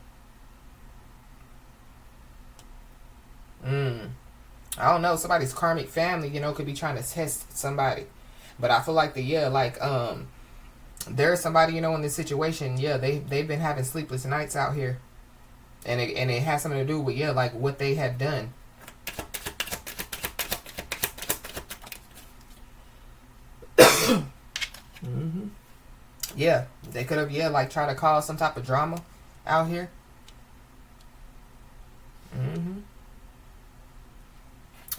I don't know. Somebody's karmic family, could be trying to test somebody. But I feel like there's somebody, in this situation, they've been having sleepless nights out here. And it has something to do with, like what they have done. Mm-hmm. Yeah, they could have, like try to cause some type of drama out here. Mm-hmm.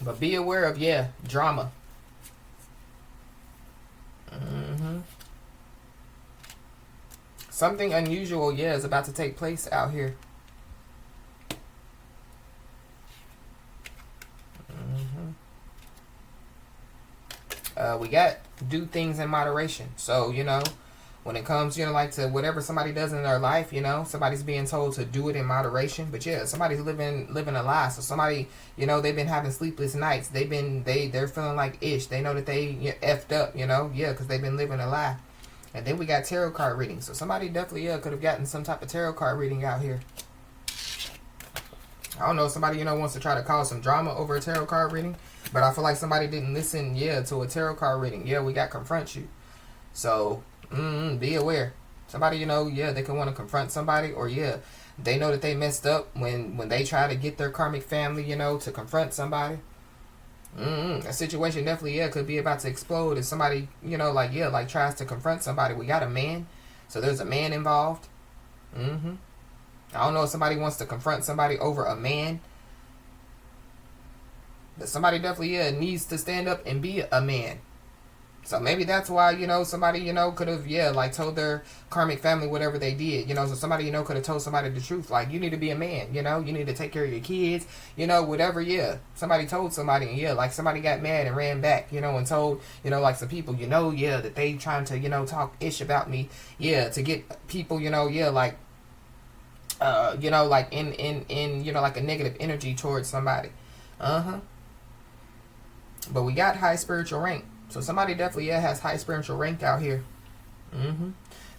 But be aware of, drama. Mm-hmm. Something unusual, is about to take place out here. Mm-hmm. We got do things in moderation. So, when it comes, like to whatever somebody does in their life, somebody's being told to do it in moderation. But somebody's living a lie. So somebody, they've been having sleepless nights. They're feeling like ish. They know that they effed up, because they've been living a lie. And then we got tarot card readings. So somebody definitely could have gotten some type of tarot card reading out here. I don't know, somebody, wants to try to cause some drama over a tarot card reading. But I feel like somebody didn't listen, to a tarot card reading. We got confront you. So, be aware. Somebody, they can want to confront somebody. Or, they know that they messed up when they try to get their karmic family, to confront somebody. A situation definitely, could be about to explode if somebody, like tries to confront somebody. We got a man. So there's a man involved. I don't know if somebody wants to confront somebody over a man. But somebody definitely, needs to stand up and be a man. So maybe that's why, somebody, could have, like told their karmic family whatever they did. So somebody, could have told somebody the truth. Like, you need to be a man, you need to take care of your kids, whatever, Somebody told somebody, and, like somebody got mad and ran back, and told, like some people, that they trying to, talk ish about me, to get people, like, like in, like a negative energy towards somebody. But we got high spiritual rank. So somebody definitely has high spiritual rank out here.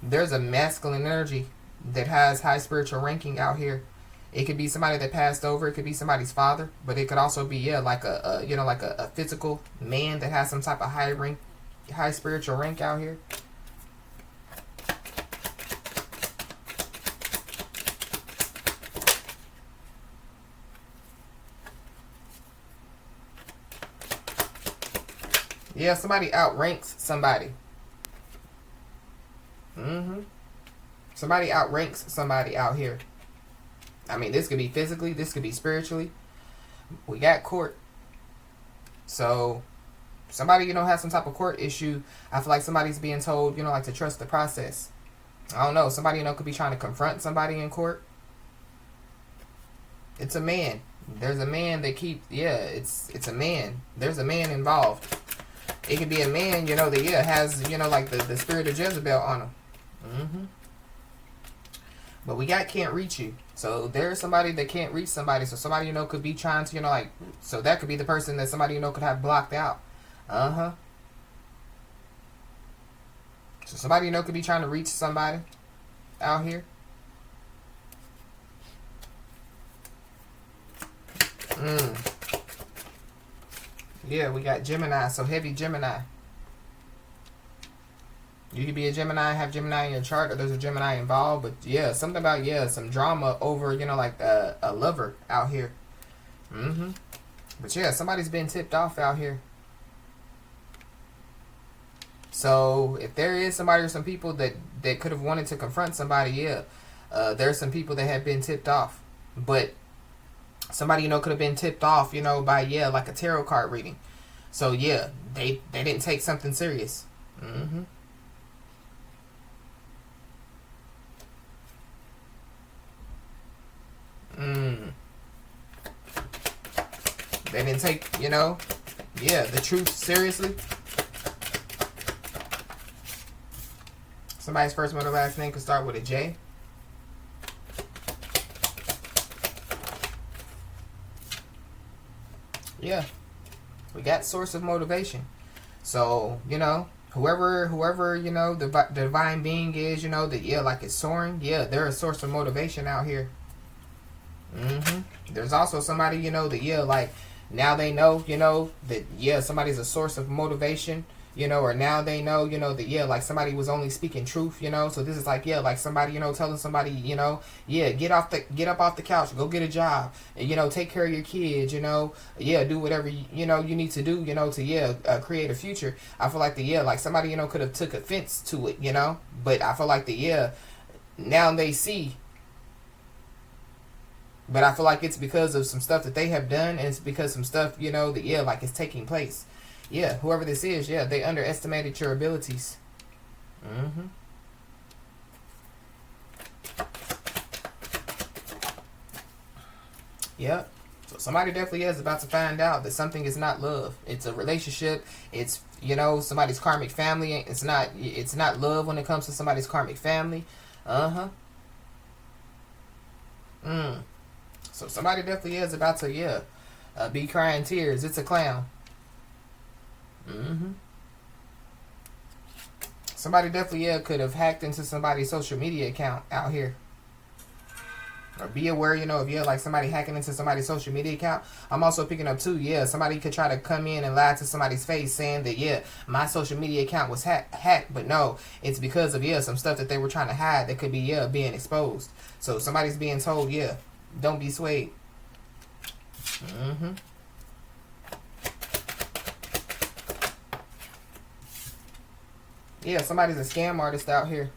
There's a masculine energy that has high spiritual ranking out here. It could be somebody that passed over. It could be somebody's father. But it could also be, like a physical man that has some type of high spiritual rank out here. Yeah, somebody outranks somebody. Somebody outranks somebody out here. I mean, this could be physically, this could be spiritually. We got court. So, somebody, has some type of court issue. I feel like somebody's being told, like to trust the process. I don't know. Somebody, could be trying to confront somebody in court. It's a man. There's a man that it's a man. There's a man involved. It could be a man, that, has, like the spirit of Jezebel on him. Mm-hmm. But we can't reach you. So there's somebody that can't reach somebody. So somebody, could be trying to, so that could be the person that somebody, could have blocked out. Uh-huh. So somebody, could be trying to reach somebody out here. Yeah, we got Gemini, so heavy Gemini. You could be a Gemini, have Gemini in your chart, or there's a Gemini involved. But yeah, something about, some drama over, like a lover out here. Mm-hmm. But yeah, somebody's been tipped off out here. So if there is somebody or some people that could have wanted to confront somebody, there's some people that have been tipped off. But somebody, could have been tipped off, by, like a tarot card reading. So yeah, they didn't take something serious. Mm-hmm. They didn't take, the truth seriously. Somebody's first, middle, last name could start with a J. Yeah. We got source of motivation. So, whoever, the divine being is, that, like it's soaring. Yeah, they're a source of motivation out here. Mm-hmm. There's also somebody, that, like, now they know, that, somebody's a source of motivation, or now they know, that, like somebody was only speaking truth, so this is like, like somebody, telling somebody, get up off the couch, go get a job, and, take care of your kids, do whatever, you need to do, to, create a future. I feel like like somebody, could have took offense to it, but I feel like now they see. But I feel like it's because of some stuff that they have done, and it's because some stuff, that, like it's taking place. Yeah, whoever this is, they underestimated your abilities. Mm-hmm. Yep. So somebody definitely is about to find out that something is not love. It's a relationship. It's, somebody's karmic family. It's not love when it comes to somebody's karmic family. Uh-huh. So somebody definitely is about to, be crying tears. It's a clown. Mm-hmm. Somebody definitely, could have hacked into somebody's social media account out here. Or be aware, if, like somebody hacking into somebody's social media account. I'm also picking up too, somebody could try to come in and lie to somebody's face saying that, my social media account was hacked. But no, it's because of, some stuff that they were trying to hide that could be, being exposed. So somebody's being told, don't be swayed. Mm-hmm. Yeah, somebody's a scam artist out here.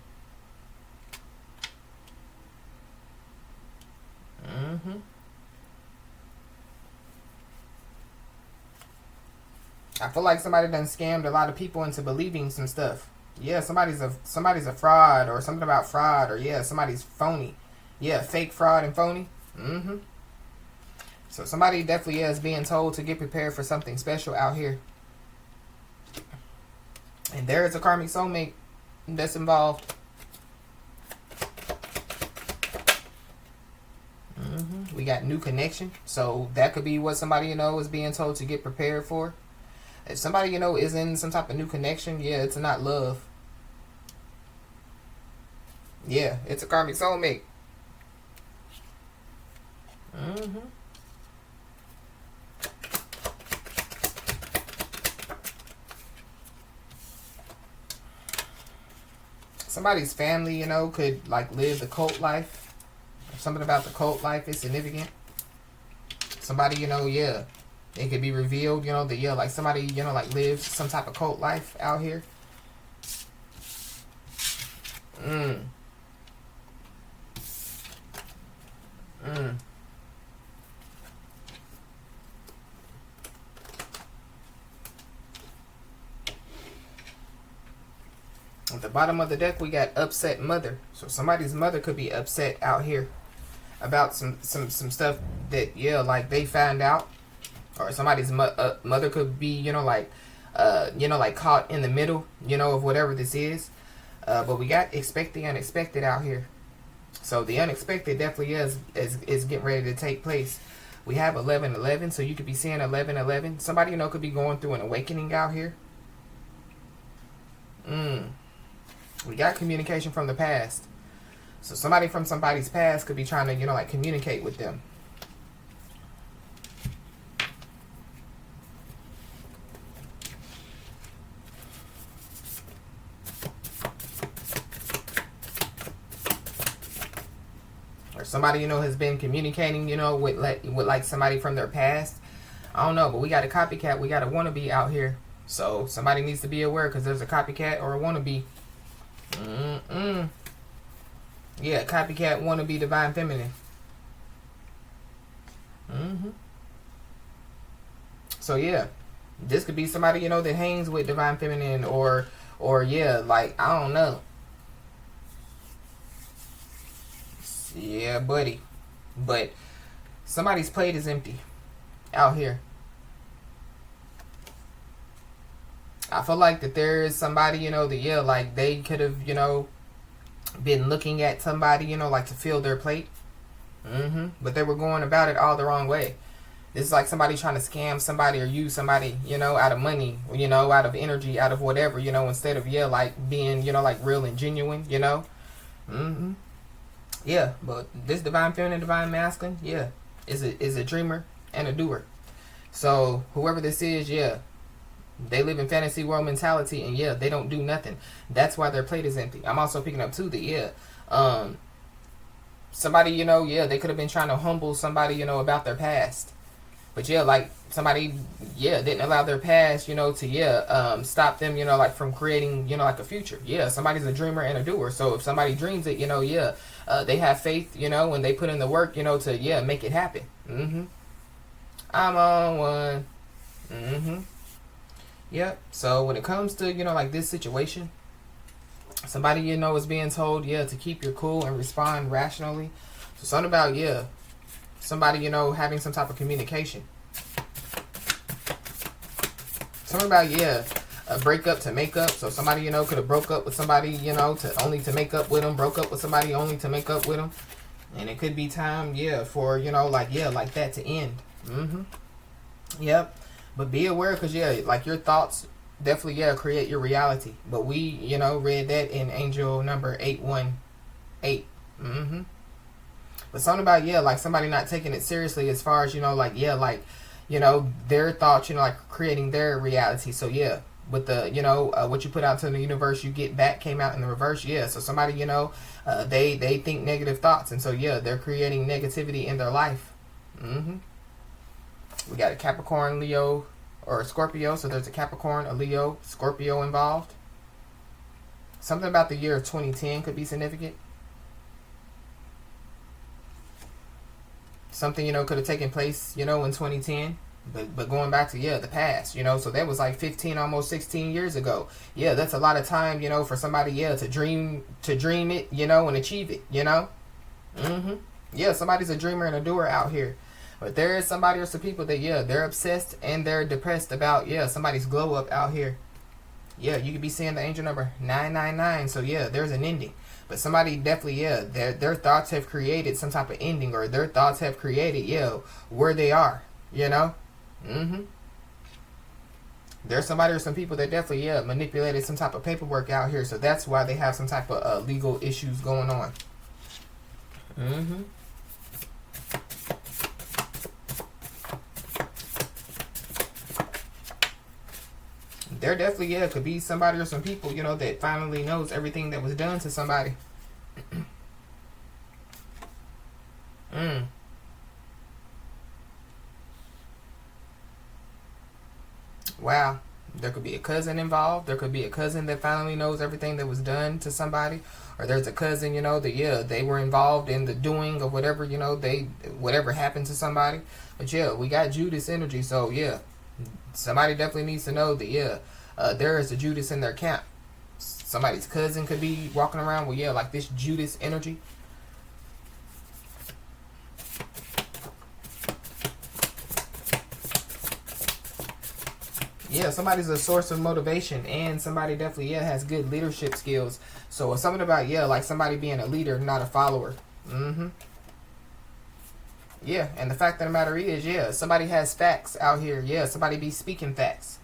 Mm-hmm. I feel like somebody done scammed a lot of people into believing some stuff. Yeah, somebody's a fraud, or something about fraud, or somebody's phony. Yeah, fake, fraud, and phony. Mm-hmm. So somebody definitely is being told to get prepared for something special out here. And there is a karmic soulmate that's involved. We got new connection. So that could be what somebody, is being told to get prepared for. If somebody, is in some type of new connection, it's not love. Yeah, it's a karmic soulmate. Mm-hmm. Somebody's family, could like live the cult life. Something about the cult life is significant. Somebody, it could be revealed, that like somebody, like lives some type of cult life out here. At the bottom of the deck, we got upset mother. So somebody's mother could be upset out here about some stuff that, yeah, like they found out. Or somebody's mother could be, like caught in the middle, of whatever this is. But we got expect the unexpected out here. So the unexpected definitely is getting ready to take place. We have 11-11, so you could be seeing 11-11. Somebody, could be going through an awakening out here. We got communication from the past. So somebody from somebody's past could be trying to, communicate with them. Somebody, has been communicating, with somebody from their past. I don't know, but we got a copycat. We got a wannabe out here. So somebody needs to be aware because there's a copycat or a wannabe. Yeah, copycat, wannabe, divine feminine. So yeah, this could be somebody, that hangs with divine feminine or yeah, like, I don't know. Yeah, buddy. But somebody's plate is empty out here. I feel like that there is somebody, that, yeah, like they could have, been looking at somebody, like to fill their plate. But they were going about it all the wrong way. This is like somebody trying to scam somebody or use somebody, out of money, out of energy, out of whatever, instead of, yeah, like being, like real and genuine, Yeah, but this divine feminine, divine masculine, yeah, is a dreamer and a doer. So whoever this is, yeah, they live in fantasy world mentality, and yeah, they don't do nothing. That's why their plate is empty. I'm also picking up too that, yeah, somebody, yeah, they could have been trying to humble somebody, about their past. But yeah, like somebody, yeah, didn't allow their past, to, yeah, stop them, like from creating, like a future. Yeah, somebody's a dreamer and a doer. So if somebody dreams it, yeah, they have faith, and they put in the work, to, yeah, make it happen. I'm on one. Yep. So when it comes to, like this situation, somebody, is being told, yeah, to keep your cool and respond rationally. So something about, yeah, somebody, having some type of communication. Something about, yeah, a breakup to make up. So somebody, could have broke up with somebody, to make up with them. Broke up with somebody only to make up with them. And it could be time, yeah, for, like, yeah, like that to end. Yep. But be aware because, yeah, like your thoughts definitely, yeah, create your reality. But we, read that in angel number 818. But something about, yeah, like somebody not taking it seriously as far as, like, yeah, like, their thoughts, like creating their reality. So, yeah, with the, what you put out to the universe, you get back came out in the reverse. Yeah. So somebody, they think negative thoughts. And so, yeah, they're creating negativity in their life. We got a Capricorn, Leo, or a Scorpio. So there's a Capricorn, a Leo, Scorpio involved. Something about the year of 2010 could be significant. Something, could have taken place, in 2010. But going back to, yeah, the past, so that was like 15, almost 16 years ago. Yeah, that's a lot of time, for somebody, yeah, to dream it, and achieve it, Yeah, somebody's a dreamer and a doer out here. But there is somebody or some people that, yeah, they're obsessed and they're depressed about, yeah, somebody's glow up out here. Yeah, you could be seeing the angel number 999. So, yeah, there's an ending. But somebody definitely, yeah, their thoughts have created some type of ending, or their thoughts have created, yeah, where they are, There's somebody or some people that definitely, yeah, manipulated some type of paperwork out here. So that's why they have some type of legal issues going on. There definitely, yeah, could be somebody or some people, that finally knows everything that was done to somebody. Wow. There could be a cousin involved. There could be a cousin that finally knows everything that was done to somebody. Or there's a cousin, that, yeah, they were involved in the doing of whatever, whatever happened to somebody. But, yeah, we got Judas energy. So, yeah, somebody definitely needs to know that, yeah, there is a Judas in their camp. Somebody's cousin could be walking around with, yeah, like this Judas energy. Yeah, somebody's a source of motivation, and somebody definitely, yeah, has good leadership skills. So it's something about, yeah, like somebody being a leader, not a follower. Yeah, and the fact of the matter is, yeah, somebody has facts out here. Yeah, somebody be speaking facts.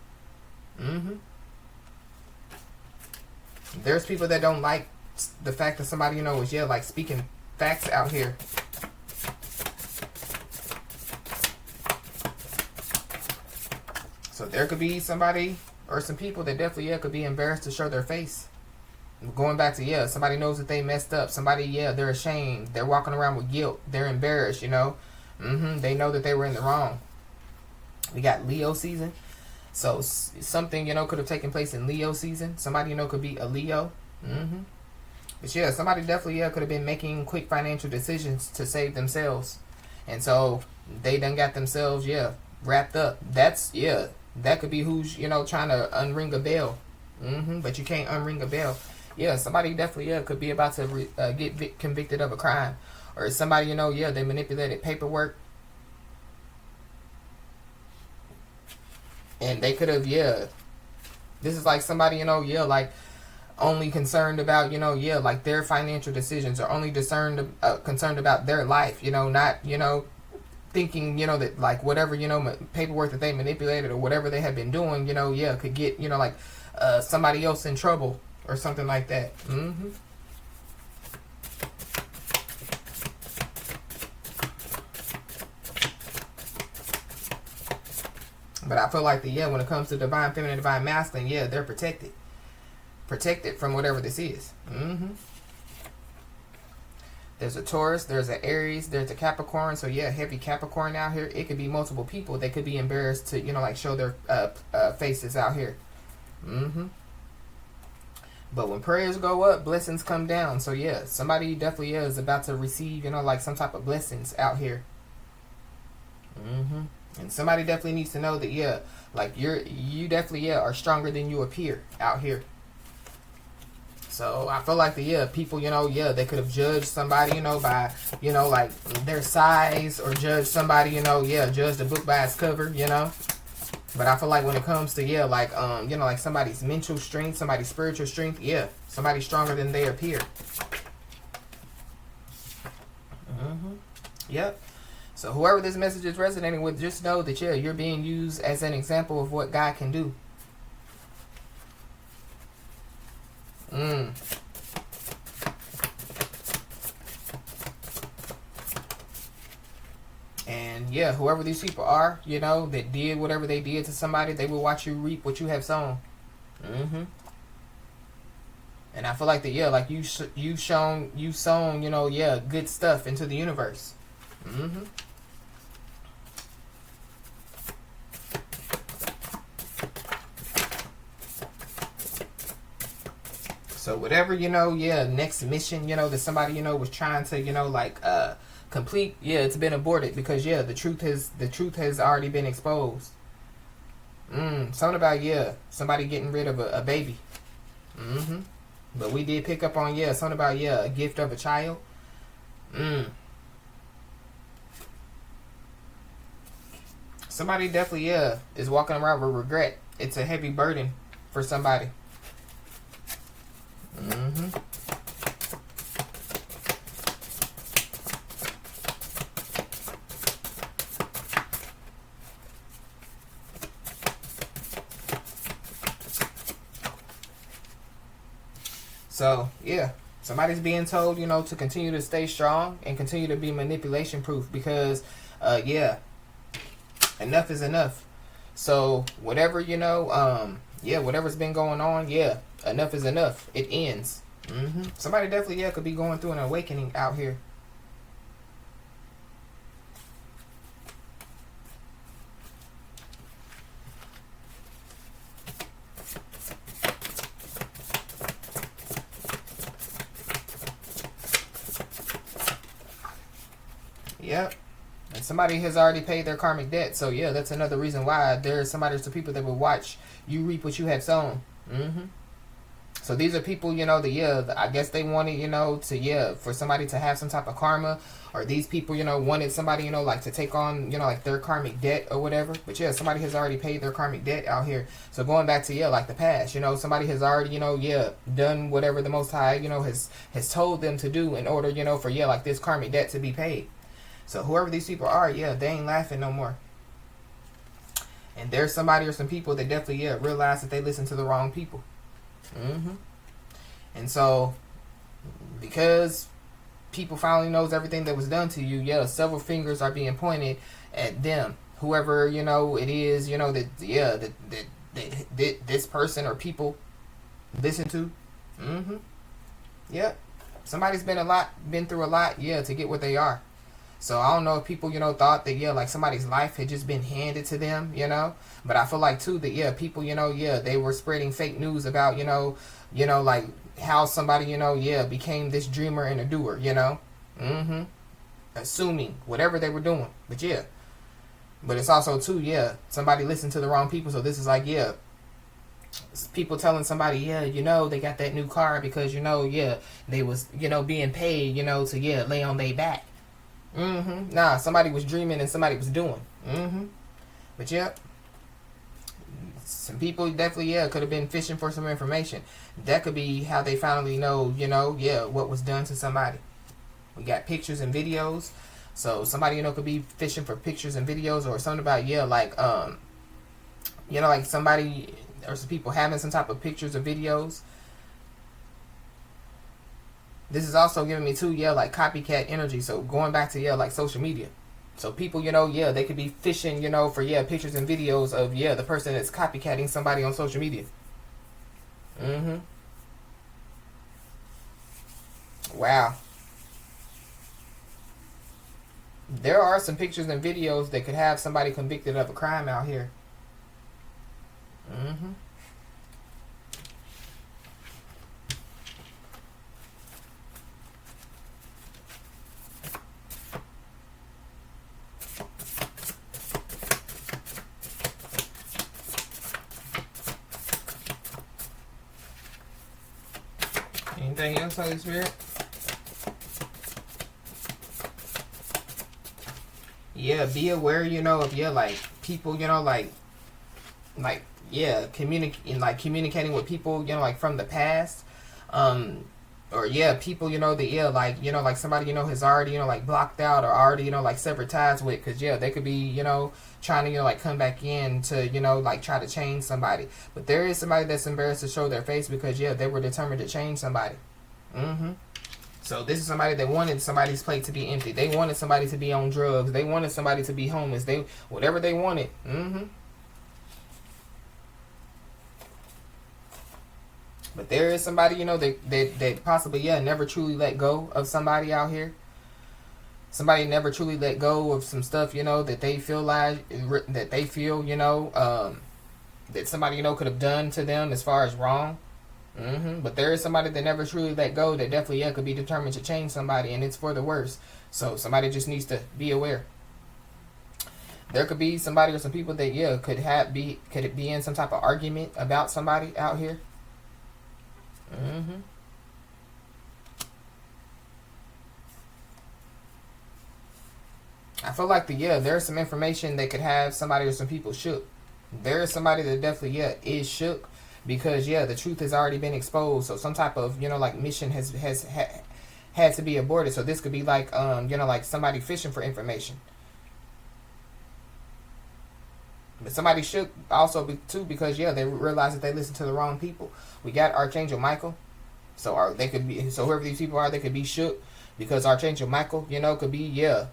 There's people that don't like the fact that somebody, you know, is, yeah, like speaking facts out here. So there could be somebody or some people that definitely, yeah, could be embarrassed to show their face. Going back to, yeah, somebody knows that they messed up. Somebody, yeah, they're ashamed. They're walking around with guilt. They're embarrassed, you know. They know that they were in the wrong. We got Leo season. So something, you know, could have taken place in Leo season. Somebody, you know, could be a Leo. But yeah, somebody definitely, yeah, could have been making quick financial decisions to save themselves. And so they done got themselves, yeah, wrapped up. That's, yeah, that could be who's, you know, trying to unring a bell. But you can't unring a bell. Yeah, somebody definitely, yeah, could be about to get convicted of a crime. Or somebody, you know, yeah, they manipulated paperwork. And they could have, yeah, this is like somebody, you know, yeah, like only concerned about, you know, yeah, like their financial decisions, or only concerned about their life, you know, not, you know, thinking, you know, that like whatever, you know, paperwork that they manipulated or whatever they had been doing, you know, yeah, could get, you know, like somebody else in trouble or something like that. But I feel like when it comes to divine feminine, divine masculine, yeah, they're protected from whatever this is. There's a Taurus, there's an Aries, there's a Capricorn. So yeah, heavy Capricorn out here. It could be multiple people. They could be embarrassed to, you know, like show their faces out here. But when prayers go up, blessings come down. So yeah, somebody definitely is about to receive, you know, like some type of blessings out here. And somebody definitely needs to know that, yeah, like you definitely, yeah, are stronger than you appear out here. So I feel like people, you know, yeah, they could have judged somebody, you know, by, you know, like their size, or judged somebody, you know, yeah, judged a book by its cover, you know. But I feel like when it comes to, yeah, like, you know, like somebody's mental strength, somebody's spiritual strength, yeah, somebody's stronger than they appear. Yep. So whoever this message is resonating with, just know that, yeah, you're being used as an example of what God can do. And yeah, whoever these people are, you know, that did whatever they did to somebody, they will watch you reap what you have sown. And I feel like that, yeah, like you sown, you know, yeah, good stuff into the universe. So whatever, you know, yeah, next mission, you know, that somebody, you know, was trying to, you know, like complete, yeah, it's been aborted because, yeah, the truth has already been exposed. Something about, yeah, somebody getting rid of a baby. But we did pick up on, yeah, something about, yeah, a gift of a child. Somebody definitely, yeah, is walking around with regret. It's a heavy burden for somebody. So, yeah, somebody's being told, you know, to continue to stay strong and continue to be manipulation proof because, yeah, enough is enough. So, whatever, you know, yeah, whatever's been going on, yeah, enough is enough. It ends. Somebody definitely, yeah, could be going through an awakening out here. Yep. And somebody has already paid their karmic debt. So, yeah, that's another reason why there's some people that will watch you reap what you have sown. So these are people, you know, that, yeah, I guess they wanted, you know, to, yeah, for somebody to have some type of karma. Or these people, you know, wanted somebody, you know, like to take on, you know, like their karmic debt or whatever. But yeah, somebody has already paid their karmic debt out here. So going back to, yeah, like the past, you know, somebody has already, you know, yeah, done whatever the Most High, you know, has told them to do in order, you know, for, yeah, like this karmic debt to be paid. So whoever these people are, yeah, they ain't laughing no more. And there's somebody or some people that definitely, yeah, realize that they listen to the wrong people. And so, because people finally knows everything that was done to you, yeah, several fingers are being pointed at them. Whoever, you know, it is, you know, that, yeah, that this person or people listen to. Yep. Somebody's been through a lot, yeah, to get where they are. So I don't know if people, you know, thought that, yeah, like somebody's life had just been handed to them, you know. But I feel like, too, that, yeah, people, you know, yeah, they were spreading fake news about, you know, like how somebody, you know, yeah, became this dreamer and a doer, you know. Assuming whatever they were doing. But, yeah. But it's also, too, yeah, somebody listened to the wrong people. So this is like, yeah, people telling somebody, yeah, you know, they got that new car because, you know, yeah, they was, you know, being paid, you know, to, yeah, lay on their back. Nah, somebody was dreaming and somebody was doing. But yeah, some people definitely, yeah, could have been fishing for some information. That could be how they finally know, you know, yeah, what was done to somebody. We got pictures and videos. So somebody, you know, could be fishing for pictures and videos or something about, yeah, like, you know, like somebody or some people having some type of pictures or videos. This is also giving me, too, yeah, like copycat energy. So going back to, yeah, like social media. So people, you know, yeah, they could be fishing, you know, for, yeah, pictures and videos of, yeah, the person that's copycatting somebody on social media. Wow. There are some pictures and videos that could have somebody convicted of a crime out here. Anything else, Holy Spirit? Yeah, be aware, you know, of, yeah, like people, you know, like yeah, communicating with people, you know, like from the past. Or yeah, people, you know, that, yeah, like, you know, like somebody, you know, has already, you know, like blocked out or already, you know, like severed ties with, because, yeah, they could be, you know, trying to, you know, like come back in to, you know, like try to change somebody. But there is somebody that's embarrassed to show their face because, yeah, they were determined to change somebody. So this is somebody that wanted somebody's plate to be empty. They wanted somebody to be on drugs. They wanted somebody to be homeless. They, whatever they wanted. But there is somebody, you know, that possibly, yeah, never truly let go of somebody out here. Somebody never truly let go of some stuff, you know, that they feel like, you know, that somebody, you know, could have done to them as far as wrong. But there is somebody that never truly let go that definitely, yeah, could be determined to change somebody, and it's for the worse. So somebody just needs to be aware. There could be somebody or some people that, yeah, could be in some type of argument about somebody out here. I feel like there's some information that could have somebody or some people shook. There is somebody that definitely, yeah, is shook because, yeah, the truth has already been exposed. So some type of, you know, like mission has had to be aborted. So this could be like, you know, like somebody fishing for information. But somebody shook also too because, yeah, they realized that they listened to the wrong people. We got Archangel Michael. So whoever these people are, they could be shook because Archangel Michael, you know, could be, yeah,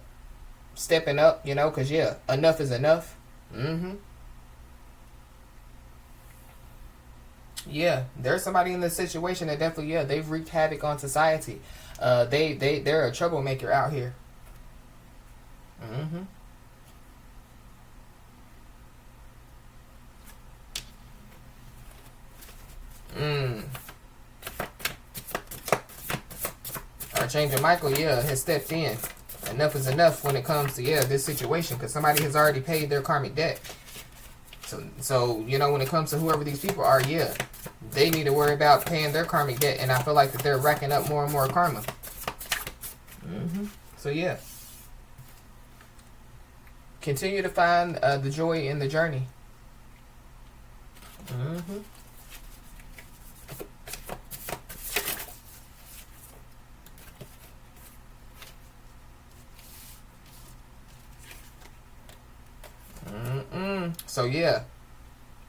stepping up, you know, because, yeah, enough is enough. Yeah, there's somebody in this situation that definitely, yeah, they've wreaked havoc on society. They're a troublemaker out here. Archangel Michael, yeah, has stepped in. Enough is enough when it comes to, yeah, this situation because somebody has already paid their karmic debt. So you know, when it comes to whoever these people are, yeah, they need to worry about paying their karmic debt, and I feel like that they're racking up more and more karma. So yeah, continue to find the joy in the journey. So yeah,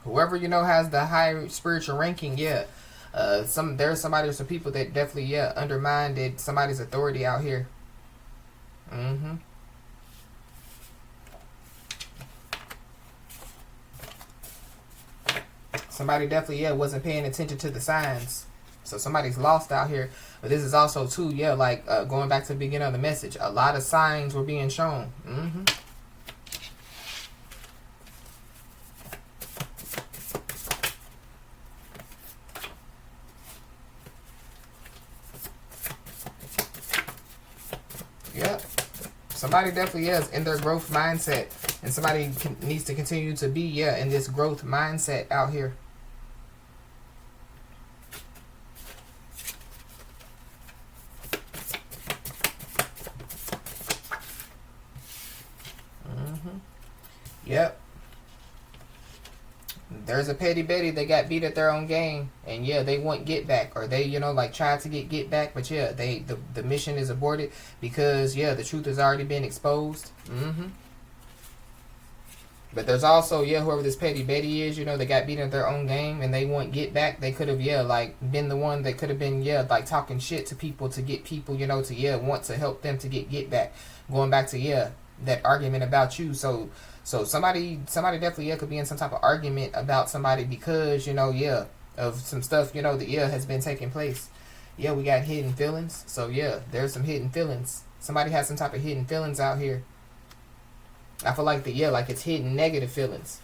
whoever you know has the high spiritual ranking, yeah. There's some people that definitely undermined somebody's authority out here. Somebody definitely wasn't paying attention to the signs. So somebody's lost out here. But this is also too, like going back to the beginning of the message, a lot of signs were being shown. Yep. Somebody definitely is in their growth mindset. And somebody needs to continue to be, in this growth mindset out here. Yep. There's a petty Betty that got beat at their own game, and they want get back, or they like tried to get back, but the mission is aborted because the truth has already been exposed. But there's also whoever this petty Betty is, they got beat at their own game and they want get back. They could have like been the one that could have been like talking shit to people to get people to want to help them to get back, going back to that argument about you. So somebody definitely could be in some type of argument about somebody because of some stuff that has been taking place. We got hidden feelings. So there's some hidden feelings. Somebody has some type of hidden feelings out here. I feel like like it's hidden negative feelings.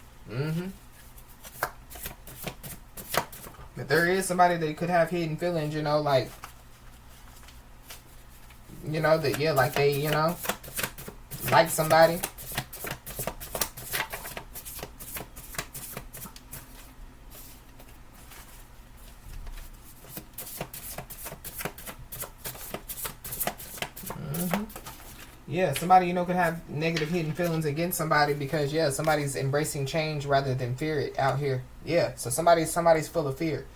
But there is somebody that could have hidden feelings, like that like they like somebody. Somebody could have negative hidden feelings against somebody because somebody's embracing change rather than fear it out here. So somebody's full of fear.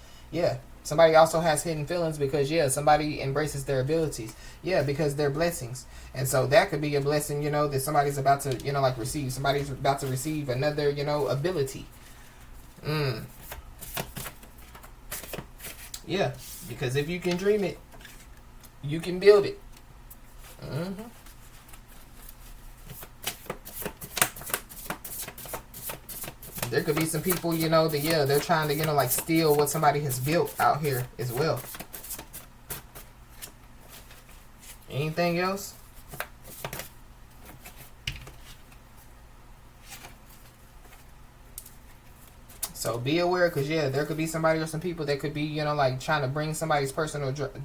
Somebody also has hidden feelings because somebody embraces their abilities. Because they're blessings. And so that could be a blessing, that somebody's about to, like receive. Somebody's about to receive another, ability. Because if you can dream it, you can build it. There could be some people, that they're trying to, like steal what somebody has built out here as well. Anything else? So be aware, because there could be somebody or some people that could be, like trying to bring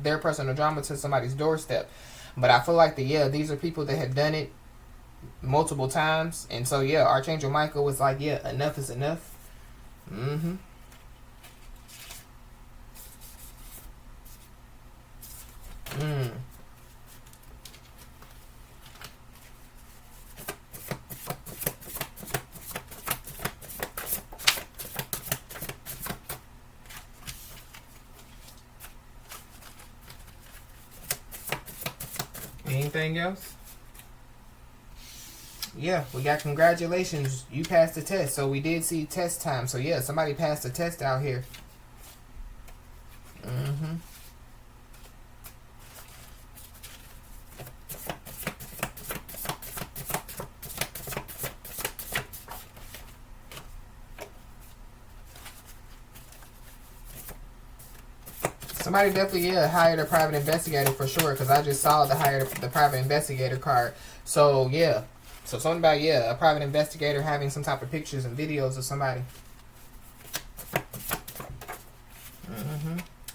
their personal drama to somebody's doorstep. But I feel like these are people that have done it multiple times, and so Archangel Michael was like, enough is enough. Anything else? We got congratulations. You passed the test. So we did see test time. So somebody passed the test out here. Somebody definitely hired a private investigator for sure, because I just saw the private investigator card. So so something about a private investigator having some type of pictures and videos of somebody.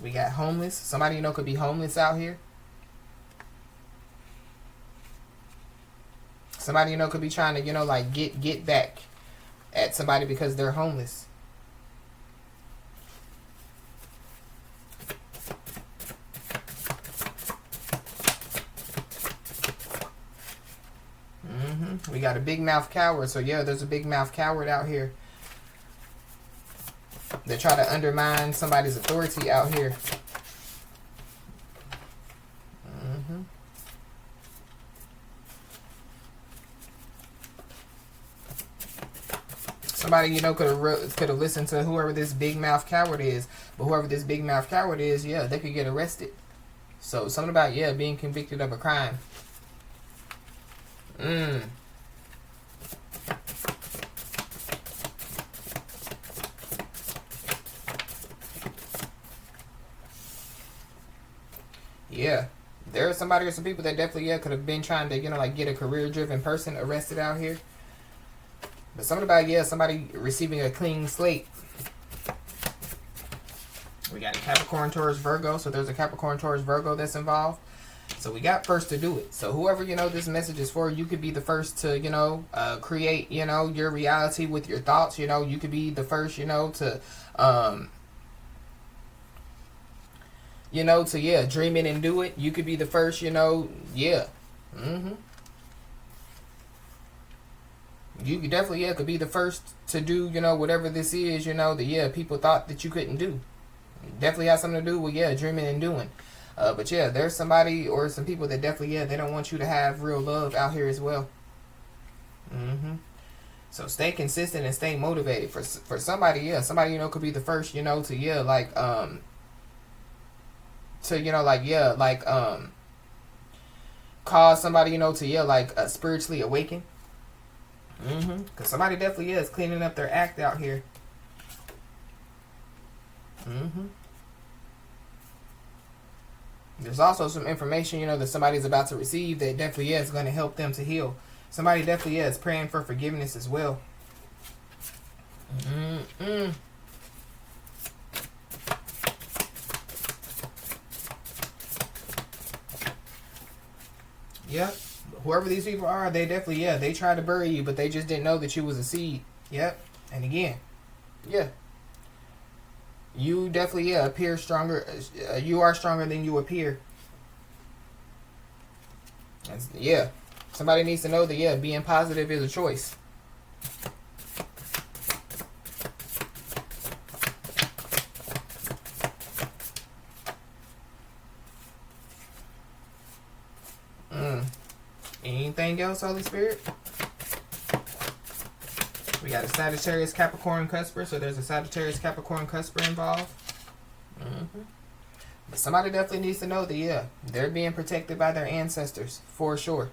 We got homeless. Somebody could be homeless out here. Somebody could be trying to like get back at somebody because they're homeless. We got a big mouth coward. So yeah, there's a big mouth coward out here. They try to undermine somebody's authority out here. Somebody, you know, could have listened to whoever this big mouth coward is. But whoever this big mouth coward is, yeah, they could get arrested. So something about, yeah, being convicted of a crime. Yeah. There are somebody or some people that definitely, yeah, could have been trying to, you know, like get a career-driven person arrested out here. But something about, yeah, somebody receiving a clean slate. We got a Capricorn, Taurus, Virgo. So there's a Capricorn, Taurus, Virgo that's involved. So we got first to do it. So whoever, you know, this message is for, you could be the first to, you know, create, you know, your reality with your thoughts. You know, you could be the first, you know, to, yeah, dream it and do it. You could be the first, you know, yeah. You could definitely, yeah, could be the first to do, you know, whatever this is, you know, that, yeah, people thought that you couldn't do. Definitely has something to do with, yeah, dreaming and doing. But yeah, there's somebody or some people that definitely, yeah, they don't want you to have real love out here as well. So stay consistent and stay motivated. For somebody, yeah, somebody, you know, could be the first, you know, to, yeah, like, to, you know, like, yeah, like, cause somebody, you know, to, yeah, like, spiritually awaken. Because somebody definitely is cleaning up their act out here. There's also some information, you know, that somebody's about to receive that definitely is going to help them to heal. Somebody definitely is praying for forgiveness as well. Yep. Whoever these people are, they definitely, yeah, they tried to bury you, but they just didn't know that you was a seed. Yep. And again, yeah. You definitely, yeah, appear stronger. You are stronger than you appear. Yeah. Somebody needs to know that, yeah, being positive is a choice. Anything else, Holy Spirit? We got a Sagittarius, Capricorn, Cusper. So there's a Sagittarius, Capricorn, Cusper involved. But somebody definitely needs to know that, yeah, they're being protected by their ancestors, for sure.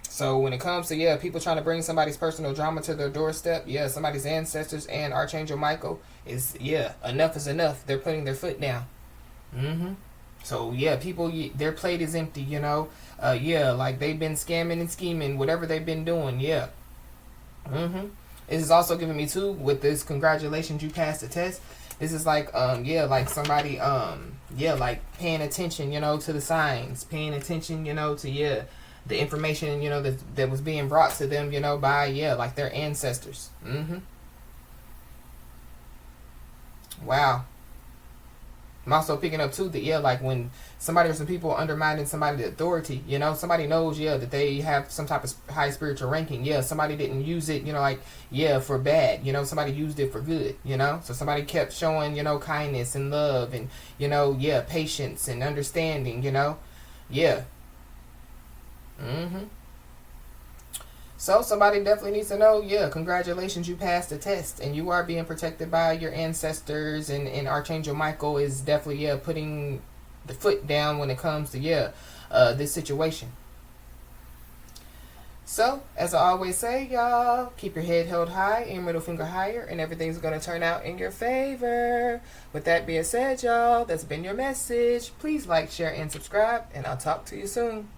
So when it comes to, yeah, people trying to bring somebody's personal drama to their doorstep, yeah, somebody's ancestors and Archangel Michael is, yeah, enough is enough. They're putting their foot down. So, yeah, people, their plate is empty, you know. Yeah, like they've been scamming and scheming, whatever they've been doing, yeah. This is also giving me, too, with this, congratulations, you passed the test. This is like, yeah, like somebody, yeah, like paying attention, you know, to the signs. Paying attention, you know, to, yeah, the information, you know, that was being brought to them, you know, by, yeah, like their ancestors. Wow. I'm also picking up, too, that, yeah, like when somebody or some people undermining somebody's authority, you know, somebody knows, yeah, that they have some type of high spiritual ranking. Yeah, somebody didn't use it, you know, like, yeah, for bad. You know, somebody used it for good, you know. So somebody kept showing, you know, kindness and love and, you know, yeah, patience and understanding, you know. Yeah. So somebody definitely needs to know, yeah, congratulations, you passed the test. And you are being protected by your ancestors. And Archangel Michael is definitely, yeah, putting the foot down when it comes to, yeah, this situation. So, as I always say, y'all, keep your head held high and middle finger higher, and everything's going to turn out in your favor. With that being said, y'all, that's been your message. Please like, share, and subscribe, and I'll talk to you soon.